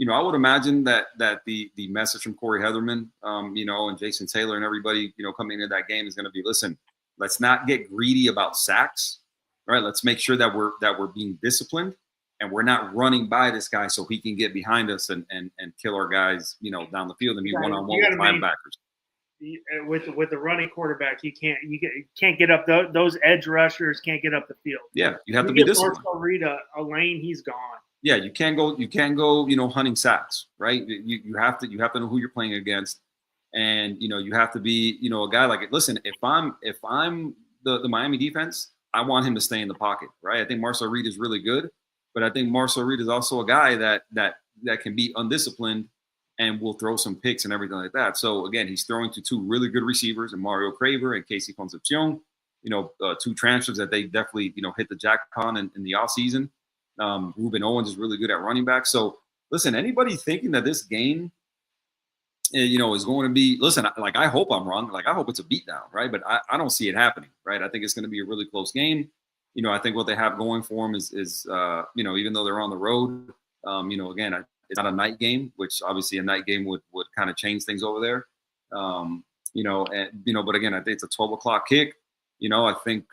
I would imagine that the message from Corey Heatherman, and Jason Taylor and everybody, coming into that game is going to be, listen, let's not get greedy about sacks, right? Let's make sure that we're being disciplined, and we're not running by this guy so he can get behind us and kill our guys, down the field and be one-on-one with linebackers. with the running quarterback, you can't get up those edge rushers can't get up the field. Yeah, you have to be give disciplined. Marcel Reed a lane, he's gone. Yeah, you can't go, hunting sacks, right? You have to know who you're playing against, and you have to be, a guy like it. Listen, if I'm the Miami defense, I want him to stay in the pocket, right? I think Marcel Reed is really good, but I think Marcel Reed is also a guy that can be undisciplined and will throw some picks and everything like that. So again, he's throwing to two really good receivers, and Mario Craver and Casey Concepcion, two transfers that they definitely, hit the jackpot in the offseason. Ruben Owens is really good at running back. So listen, anybody thinking that this game, is going to be, listen, like, I hope I'm wrong. Like, I hope it's a beatdown, right? But I don't see it happening, right? I think it's going to be a really close game. I think what they have going for them is even though they're on the road, again, it's not a night game, which obviously a night game would kind of change things over there. But again, I think it's a 12 o'clock kick. I think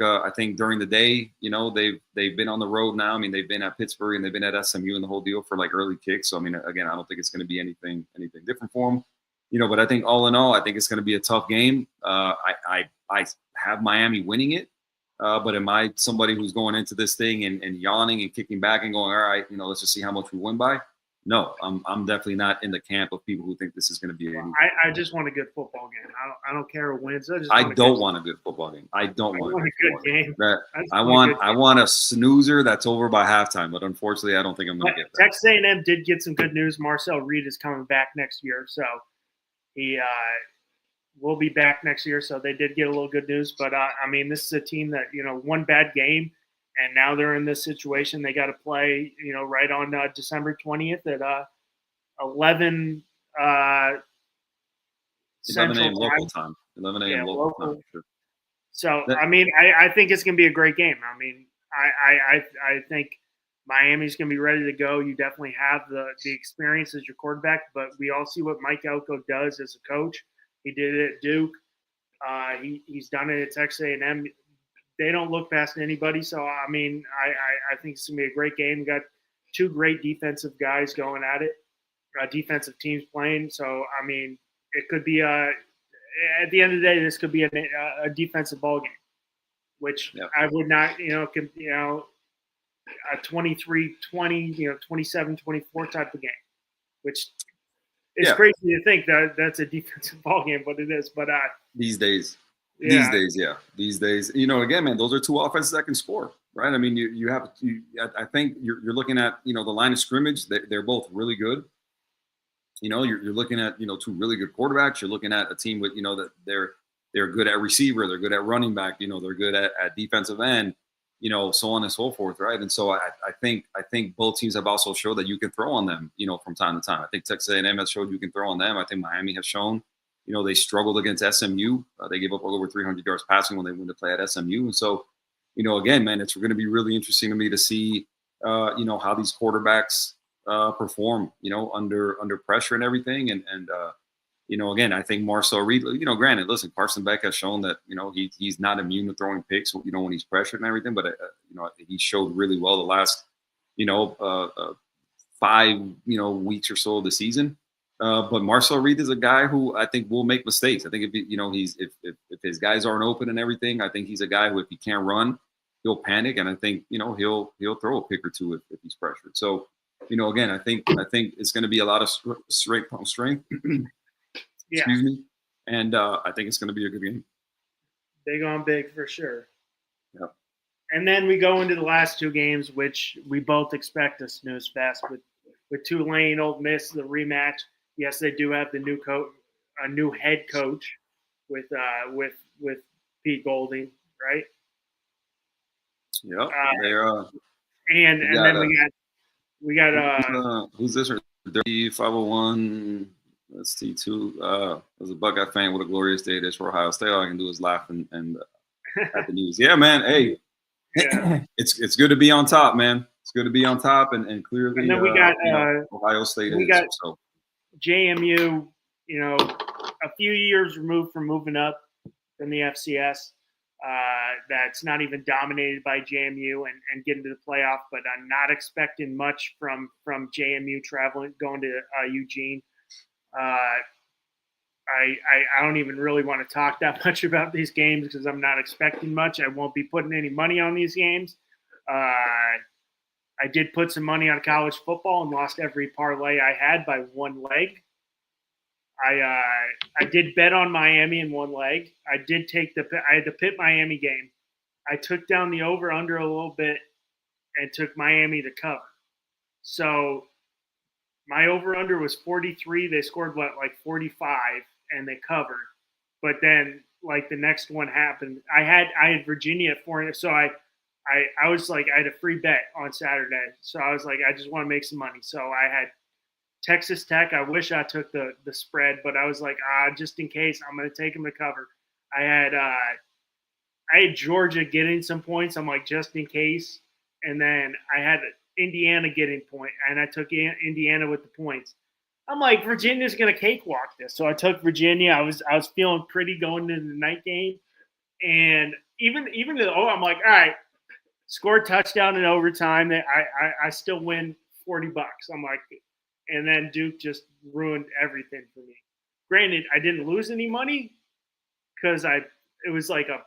during the day, they've been on the road now. I mean, they've been at Pittsburgh and they've been at SMU and the whole deal for like early kicks. So I mean, again, I don't think it's going to be anything different for them. But I think all in all, I think it's going to be a tough game. I have Miami winning it. But am I somebody who's going into this thing and yawning and kicking back and going, all right, let's just see how much we win by? No, I'm definitely not in the camp of people who think this is going to be. I just want a good football game. I don't care who wins. I don't want a good football game. I don't want a good game. I want a snoozer that's over by halftime. But unfortunately, I don't think I'm going to get that. Texas A&M did get some good news. Marcel Reed is coming back next year, so he will be back next year. So they did get a little good news. But I mean, this is a team that one bad game. And now they're in this situation. They got to play, right on December 20th at 11 a.m. local time. 11 a.m. local time. Sure. So, I mean, I think it's going to be a great game. I mean, I think Miami's going to be ready to go. You definitely have the experience as your quarterback, but we all see what Mike Elko does as a coach. He did it at Duke. He's done it at Texas A&M. They don't look past anybody. So, I mean, I think it's going to be a great game. We got two great defensive guys going at it, defensive teams playing. So, I mean, it could be at the end of the day, this could be a defensive ball game, which I would not, a 23-20, 27-24 type of game, which is crazy to think that that's a defensive ball game, but it is. But these days. These days, again, man, those are two offenses that can score, right? I mean, I think you're looking at, the line of scrimmage. They're both really good. You're looking at, two really good quarterbacks. You're looking at a team with, that they're good at receiver. They're good at running back. They're good at defensive end, so on and so forth, right? And so I think both teams have also showed that you can throw on them, from time to time. I think Texas A&M has showed you can throw on them. I think Miami has shown. They struggled against SMU. They gave up over 300 yards passing when they went to play at SMU. And so, again, man, it's going to be really interesting to me to see, how these quarterbacks perform, under pressure and everything. And again, I think Marcel Reed, granted, listen, Carson Beck has shown that, he's not immune to throwing picks, when he's pressured and everything. But, he showed really well the last, 5, weeks or so of the season. But Marcel Reed is a guy who I think will make mistakes. I think if his guys aren't open and everything, I think he's a guy who, if he can't run, he'll panic, and I think he'll throw a pick or two if he's pressured. So again, I think it's going to be a lot of strength on strength. Excuse me, and I think it's going to be a good game. Big on big for sure. Yeah. And then we go into the last two games, which we both expect a snooze fest with Tulane, Ole Miss, the rematch. Yes, they do have the a new head coach with Pete Golding, right? Yep. They're and then we got who's this? 501. Let's see, as a Buckeye fan, what a glorious day it is for Ohio State. All I can do is laugh and at the news. Yeah, man. Hey, it's good to be on top, man. It's good to be on top, and clearly, and then we got Ohio State. So. JMU, a few years removed from moving up from the FCS. That's not even dominated by JMU and getting to the playoff, but I'm not expecting much from JMU going to Eugene. I don't even really want to talk that much about these games because I'm not expecting much. I won't be putting any money on these games. I did put some money on college football and lost every parlay I had by one leg. I did bet on Miami in one leg. I had the Pitt Miami game. I took down the over under a little bit and took Miami to cover. So my over under was 43. They scored like 45 and they covered. But then like the next one happened. I had Virginia at 4, so I was like I had a free bet on Saturday. So I was like I just want to make some money. So I had Texas Tech. I wish I took the spread, but I was like just in case I'm going to take them to cover. I had Georgia getting some points. I'm like just in case, and then I had Indiana getting point, and I took Indiana with the points. I'm like Virginia's going to cakewalk this, so I took Virginia. I was feeling pretty going into the night game, and even though I'm like, all right, score a touchdown in overtime, that I still win $40. I'm like, and then Duke just ruined everything for me. Granted, I didn't lose any money because it was like a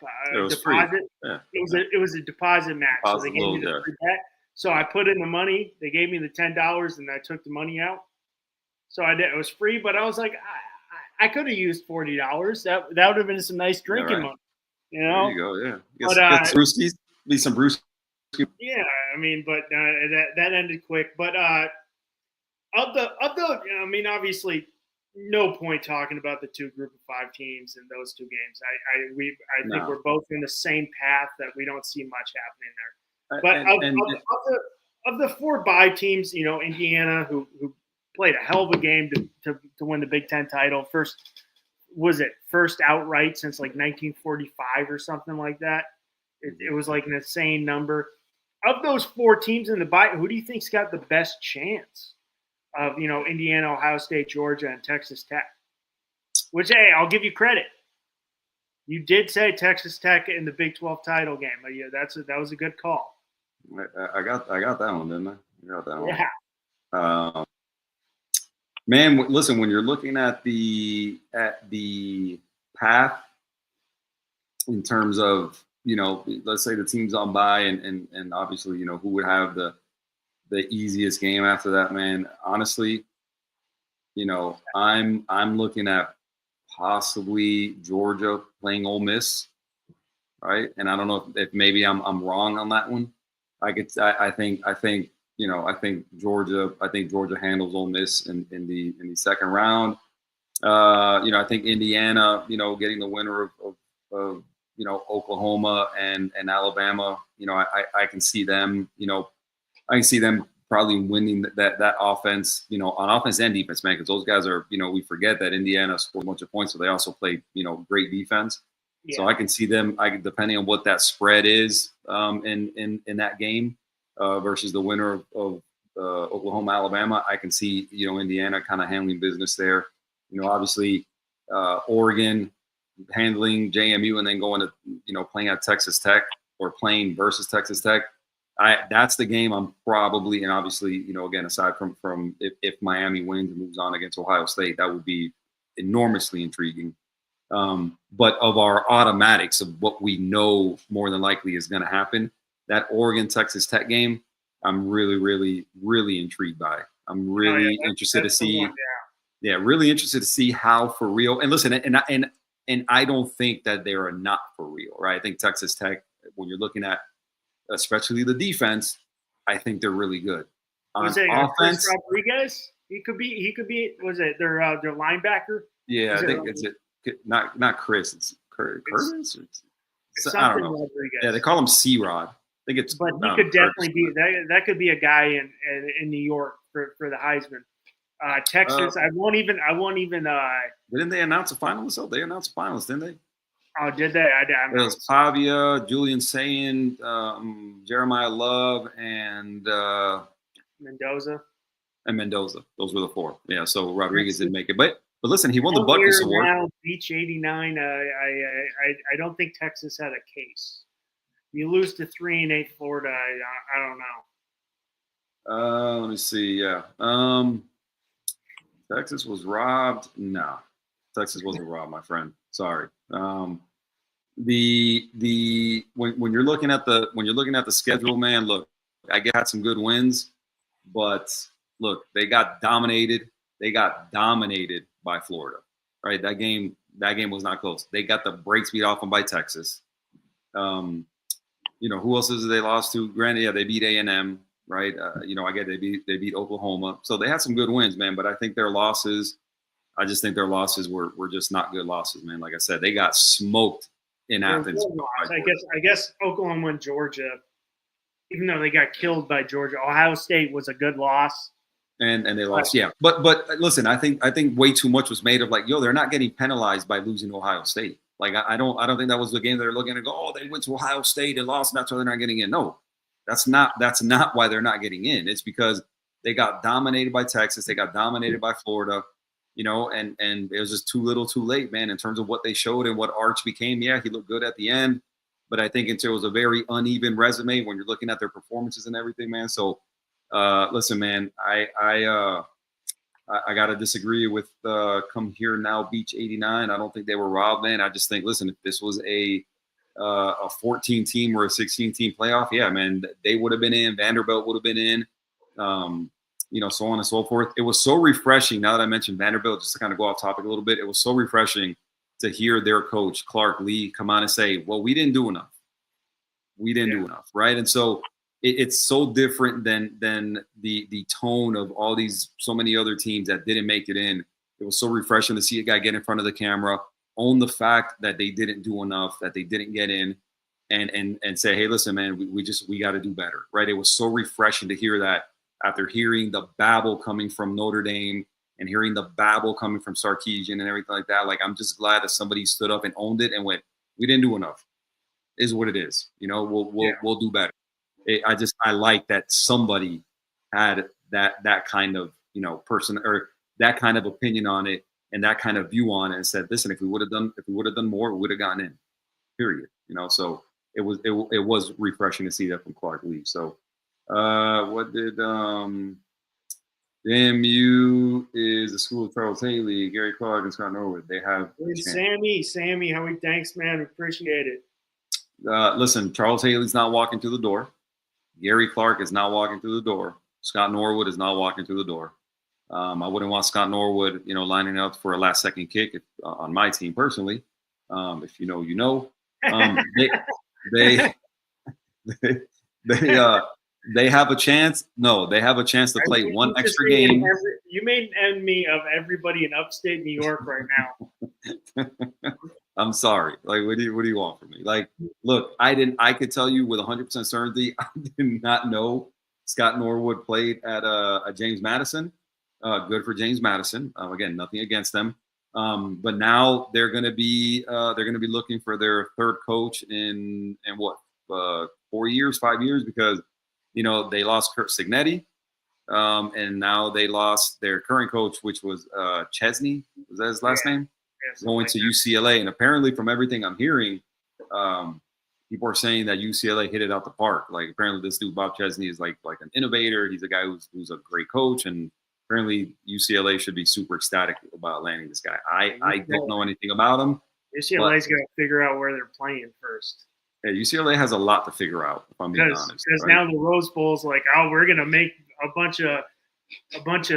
deposit. Yeah. It was a deposit match, so they gave me the free bet. So I put in the money. They gave me the $10, and I took the money out. So I did. It was free, but I was like, I could have used $40. That would have been some nice drinking money. You know? There you go. Yeah. Get some brewskis. Be some brewskis. Yeah, I mean, but that ended quick. But of the, I mean, obviously, no point talking about the two group of 5 teams in those two games. I think we're both in the same path that we don't see much happening there. But of the 4 bye teams, you know, Indiana, who played a hell of a game to win the Big Ten title. First outright since like 1945 or something like that. It was like an insane number. Of those 4 teams in the bye, who do you think's got the best chance of, you know, Indiana, Ohio State, Georgia, and Texas Tech? Which, hey, I'll give you credit. You did say Texas Tech in the Big 12 title game. But yeah, that was a good call. I got that one, didn't I? I got that one. Yeah. Man, listen, when you're looking at the path in terms of, you know, let's say the team's on bye and obviously, you know, who would have the easiest game after that, man. Honestly, you know, I'm looking at possibly Georgia playing Ole Miss, right? And I don't know if maybe I'm wrong on that one. I think Georgia handles Ole Miss in the second round. You know, I think Indiana, you know, getting the winner of you know, Oklahoma and Alabama, you know, I can see them, you know, I can see them probably winning that offense, you know, on offense and defense, man, because those guys are, you know, we forget that Indiana scored a bunch of points, so they also play, you know, great defense. Yeah. So I can see them, depending on what that spread is in that game versus the winner of Oklahoma, Alabama, I can see, you know, Indiana kind of handling business there. You know, obviously Oregon handling JMU and then going to, you know, playing at Texas Tech or playing versus Texas Tech. That's the game I'm probably, and obviously, you know, again, aside from if Miami wins and moves on against Ohio State, that would be enormously intriguing. But of our automatics of what we know more than likely is going to happen, that Oregon-Texas Tech game, I'm really, really, really intrigued by. I'm really interested to see. Really interested to see how for real. And listen, and I don't think that they are not for real, right? I think Texas Tech, when you're looking at especially the defense, I think they're really good. Was it offense? Chris Rodriguez? He could be. Was it their linebacker? Yeah, I think it's not Chris. It's Curtis. I don't know. Rodriguez. Yeah, they call him C-Rod. I think it's. But he could definitely be that. Could be a guy in New York for the Heisman. Texas, I won't even. Didn't they announce a finalist? Oh, they announced a finalist, didn't they? Oh, did they? It was Pavia, Julian Sayin, Jeremiah Love, and Mendoza. And Mendoza. Those were the 4. Yeah, so Rodriguez didn't make it. But listen, he won the Butkus Award. Now, Beach 89, I don't think Texas had a case. You lose to 3-8 Florida, I don't know. Let me see. Yeah. Texas was robbed. No. Texas wasn't robbed, my friend. Sorry. When you're looking at the schedule, man, look, I got some good wins, but look, they got dominated. They got dominated by Florida, right? That game was not close. They got the brakes beat off them by Texas. Who else is they lost to? Granted, yeah, they beat A&M, right? I get they beat Oklahoma, so they had some good wins, man. But I think their losses, were just not good losses, man. Like I said, they got smoked in Athens. I guess Oklahoma and Georgia, even though they got killed by Georgia, Ohio State was a good loss. And they lost, yeah. But listen, I think way too much was made of like, they're not getting penalized by losing to Ohio State. Like I don't think that was the game they're looking to go, oh, they went to Ohio State and lost, and that's why they're not getting in. No, that's not why they're not getting in. It's because they got dominated by Texas, they got dominated by Florida, and it was just too little, too late, man, in terms of what they showed and what Arch became. Yeah, he looked good at the end, but I think it was a very uneven resume when you're looking at their performances and everything, man. So. Listen, man, I got to disagree with Come Here Now Beach 89. I don't think they were robbed, man. I just think, listen, if this was a 14 team or a 16 team playoff, yeah, man, they would have been in. Vanderbilt would have been in, so on and so forth. It was so refreshing. Now that I mentioned Vanderbilt, just to kind of go off topic a little bit, it was so refreshing to hear their coach, Clark Lee, come on and say, well, we didn't do enough. We didn't do enough, right? And so it's so different than the tone of so many other teams that didn't make it in. It was so refreshing to see a guy get in front of the camera, own the fact that they didn't do enough, that they didn't get in, and say, hey, listen, man, we got to do better, right? It was so refreshing to hear that after hearing the babble coming from Notre Dame and hearing the babble coming from Sarkisian and everything like that. Like, I'm just glad that somebody stood up and owned it and went, we didn't do enough. Is what it is. We'll do better. I like that somebody had that kind of person or that kind of opinion on it and that kind of view on it and said, listen, if we would have done more, we would have gotten in. Period. So it was refreshing to see that from Clark Lee. So what did JMU is the school of Charles Haley, Gary Clark, and Scott Norwood. They have Sammy, how we thanks, man. Appreciate it. Listen, Charles Haley's not walking through the door. Gary Clark is not walking through the door. Scott Norwood is not walking through the door. I wouldn't want Scott Norwood, lining up for a last-second kick on my team personally. If you know, you know. They have a chance. No, they have a chance to play one extra game. You made an enemy of everybody in upstate New York right now. I'm sorry. Like, what do you want from me? Like, look, I could tell you with 100% certainty, I did not know Scott Norwood played at James Madison. Good for James Madison. Again, nothing against them. But now they're going to be looking for their third coach in what 4 years, 5 years, because they lost Kurt Signetti, and now they lost their current coach, which was Chesney. Was that his last name? Going to UCLA, and apparently, from everything I'm hearing, people are saying that UCLA hit it out the park. Like, apparently, this dude Bob Chesney is like an innovator. He's a guy who's a great coach, and apparently UCLA should be super ecstatic about landing this guy. I don't know anything about him. UCLA's got to figure out where they're playing first. Yeah, UCLA has a lot to figure out, if I'm being honest. Because now the Rose Bowl's like, oh, we're gonna make a bunch of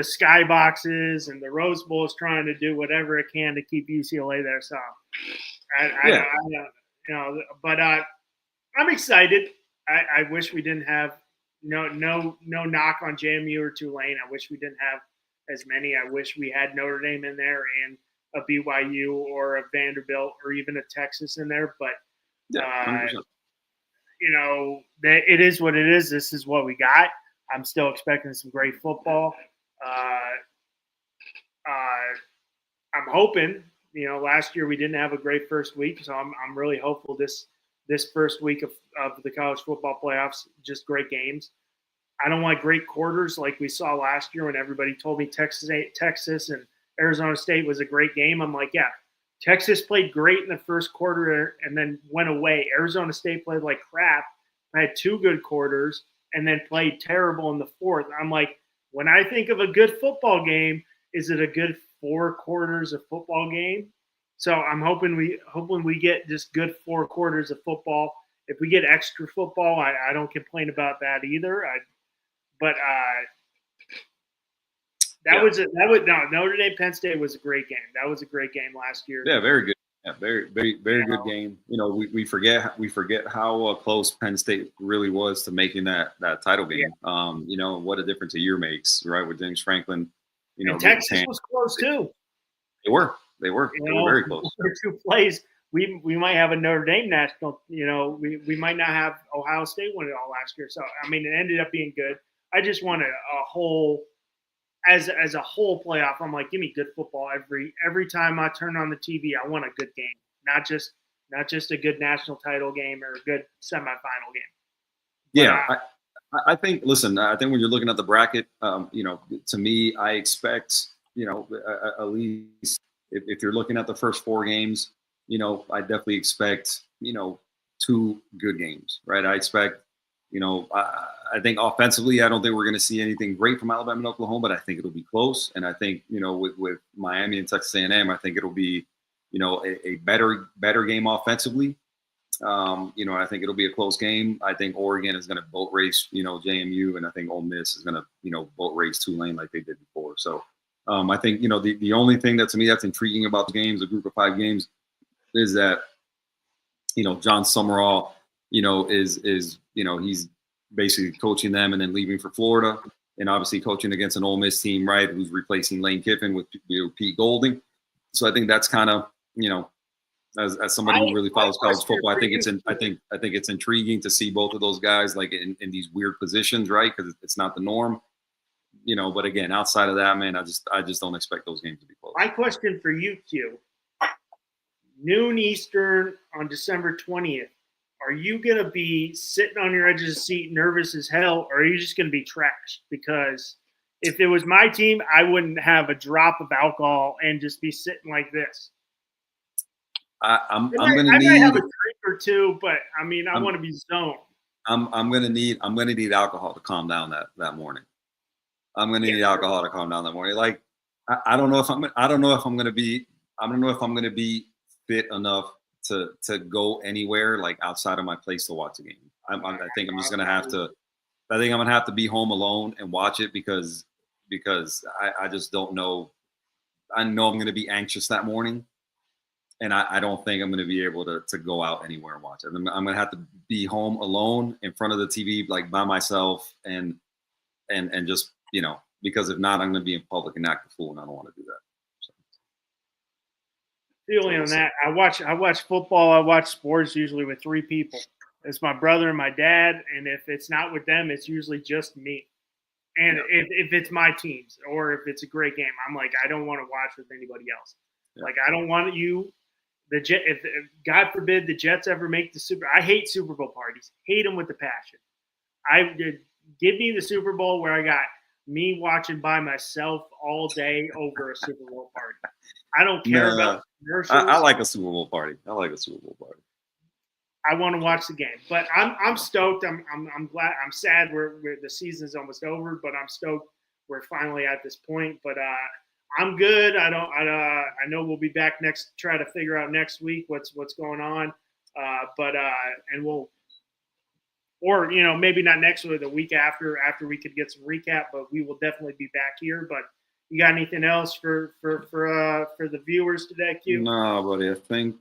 sky boxes, and the Rose Bowl is trying to do whatever it can to keep UCLA there. So, but I'm excited. I wish we didn't have no knock on JMU or Tulane. I wish we didn't have as many. I wish we had Notre Dame in there and a BYU or a Vanderbilt or even a Texas in there. But it is what it is. This is what we got. I'm still expecting some great football. I'm hoping. Last year we didn't have a great first week, so I'm really hopeful this first week of the college football playoffs, just great games. I don't want great quarters like we saw last year when everybody told me Texas and Arizona State was a great game. I'm like, yeah, Texas played great in the first quarter and then went away. Arizona State played like crap. I had 2 good quarters and then played terrible in the fourth. I'm like, when I think of a good football game, is it a good 4 quarters of football game. So I'm hoping we get just good 4 quarters of football. If we get extra football, I don't complain about that either. But Notre Dame Penn State was a great game. That was a great game last year. Yeah, very good. Yeah, very good game. You know, we forget how close Penn State really was to making that title game. Yeah. You know what a difference a year makes, right? With James Franklin. You know, and Texas was close too. They were very close. 2 plays. We might have a Notre Dame national. You know, we might not have Ohio State win it all last year. So I mean, it ended up being good. I just wanted a whole. As a whole playoff, I'm like, give me good football every time I turn on the TV. I want a good game, not just a good national title game or a good semifinal game. Yeah, I think. Listen, I think when you're looking at the bracket, you know, to me, I expect, you know, at least if you're looking at the first 4 games, you know, I definitely expect, you know, 2 good games, right? I expect. You know, I think offensively, I don't think we're going to see anything great from Alabama and Oklahoma, but I think it'll be close. And I think, you know, with Miami and Texas A&M, I think it'll be, you know, a better game offensively. You know, I think it'll be a close game. I think Oregon is going to boat race, you know, JMU, and I think Ole Miss is going to, you know, boat race Tulane like they did before. So I think, you know, the only thing that to me that's intriguing about the games, a group of 5 games, is that, you know, John Summerall, you know, is you know, he's basically coaching them and then leaving for Florida, and obviously coaching against an Ole Miss team, right, who's replacing Lane Kiffin with, you know, Pete Golding. So I think that's kind of, you know, as somebody who really follows college football, I think it's intriguing to see both of those guys like in these weird positions, right? Because it's not the norm, you know. But again, outside of that, man, I just don't expect those games to be close. My question for you, Q: noon Eastern on December 20th. Are you going to be sitting on your edge of the seat, nervous as hell, or are you just going to be trashed? Because if it was my team, I wouldn't have a drop of alcohol and just be sitting like this. I'm going to need. I might have a need drink or 2, but I mean, I want to be zoned. I'm going to need alcohol to calm down that morning. I'm going to need alcohol to calm down that morning. Like I don't know if I'm going to be fit enough to go anywhere like outside of my place to watch the game. I think I'm just gonna have to. I think I'm gonna have to be home alone and watch it because I just don't know. I know I'm gonna be anxious that morning, and I don't think I'm gonna be able to go out anywhere and watch it. I'm gonna have to be home alone in front of the TV like by myself and just, you know, because if not, I'm gonna be in public and act a fool, and I don't want to do that. Feeling on that, I watch football. I watch sports usually with 3 people. It's my brother and my dad, and if it's not with them, it's usually just me. And if it's my teams or if it's a great game, I'm like, I don't want to watch with anybody else. Yeah. Like I don't want you. If God forbid the Jets ever make the Super, I hate Super Bowl parties. Hate them with the passion. Give me the Super Bowl where I got me watching by myself all day over a Super Bowl party. I don't care about commercials. I like a Super Bowl party. I want to watch the game, but I'm stoked. I'm glad. I'm sad we're the season's almost over, but I'm stoked we're finally at this point. But I'm good. I know we'll be back try to figure out next week what's going on. And we'll, or, you know, maybe not next week, the week after we could get some recap, but we will definitely be back here. But you got anything else for the viewers today, Q? No, buddy. I think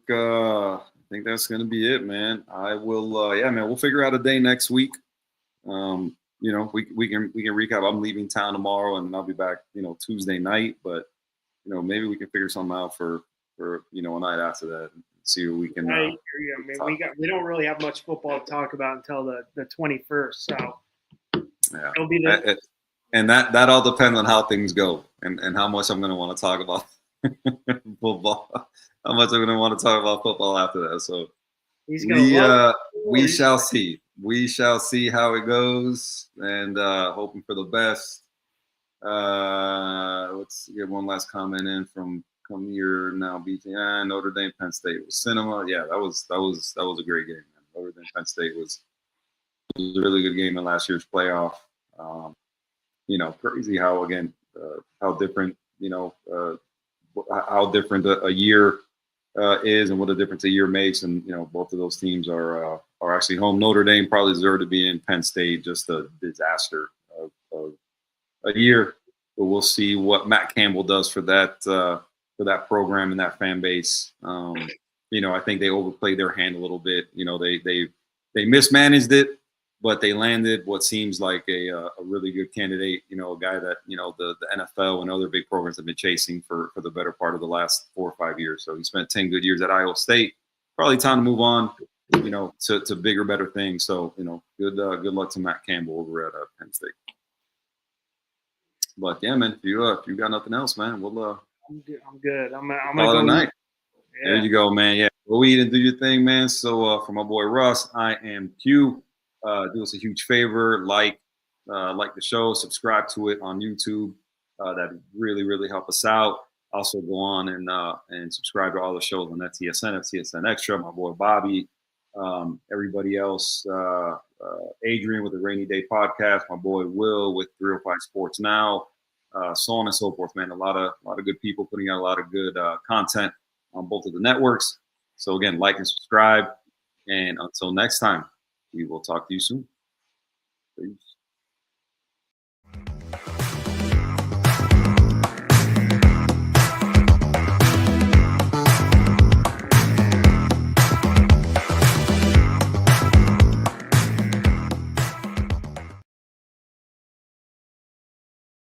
that's gonna be it, man. I will. Yeah, man. We'll figure out a day next week. You know, we can recap. I'm leaving town tomorrow, and I'll be back, you know, Tuesday night. But you know, maybe we can figure something out for you know, a night after that. See what we can. We don't really have much football to talk about until the 21st. So yeah, it'll be and that all depends on how things go and how much I'm going to want to talk about football. How much I'm going to want to talk about football after that. So we shall see. We shall see how it goes, and hoping for the best. Let's get one last comment in from Come Here Now BT. Notre Dame Penn State was cinema. Yeah, that was a great game, man. Notre Dame Penn State was a really good game in last year's playoff. You know, crazy how, again, how different, you know, how different a year is and what a difference a year makes. And both of those teams are actually home. Notre Dame probably deserved to be in. Penn State, just a disaster of a year. But we'll see what Matt Campbell does for that program and that fan base. I think they overplayed their hand a little bit. They mismanaged it, but they landed what seems like a really good candidate. A guy that the NFL and other big programs have been chasing for the better part of the last 4 or 5 years. So he spent 10 good years at Iowa State. Probably time to move on. To bigger, better things. So good luck to Matt Campbell over at Penn State. But yeah, man, if you got nothing else, man, we'll. I'm good. I'm gonna call it a night. Yeah. There you go, man. Yeah, go eat and do your thing, man. So for my boy Russ, I am Q. Do us a huge favor, like the show, subscribe to it on YouTube. That really, really help us out. Also go on and subscribe to all the shows on FTSN, FTSN Extra. My boy Bobby, everybody else, Adrian with the Rainy Day Podcast. My boy Will with 305 Sports Now. So on and so forth, man. A lot of good people putting out a lot of good content on both of the networks. So again, like and subscribe. And until next time, we will talk to you soon. Peace.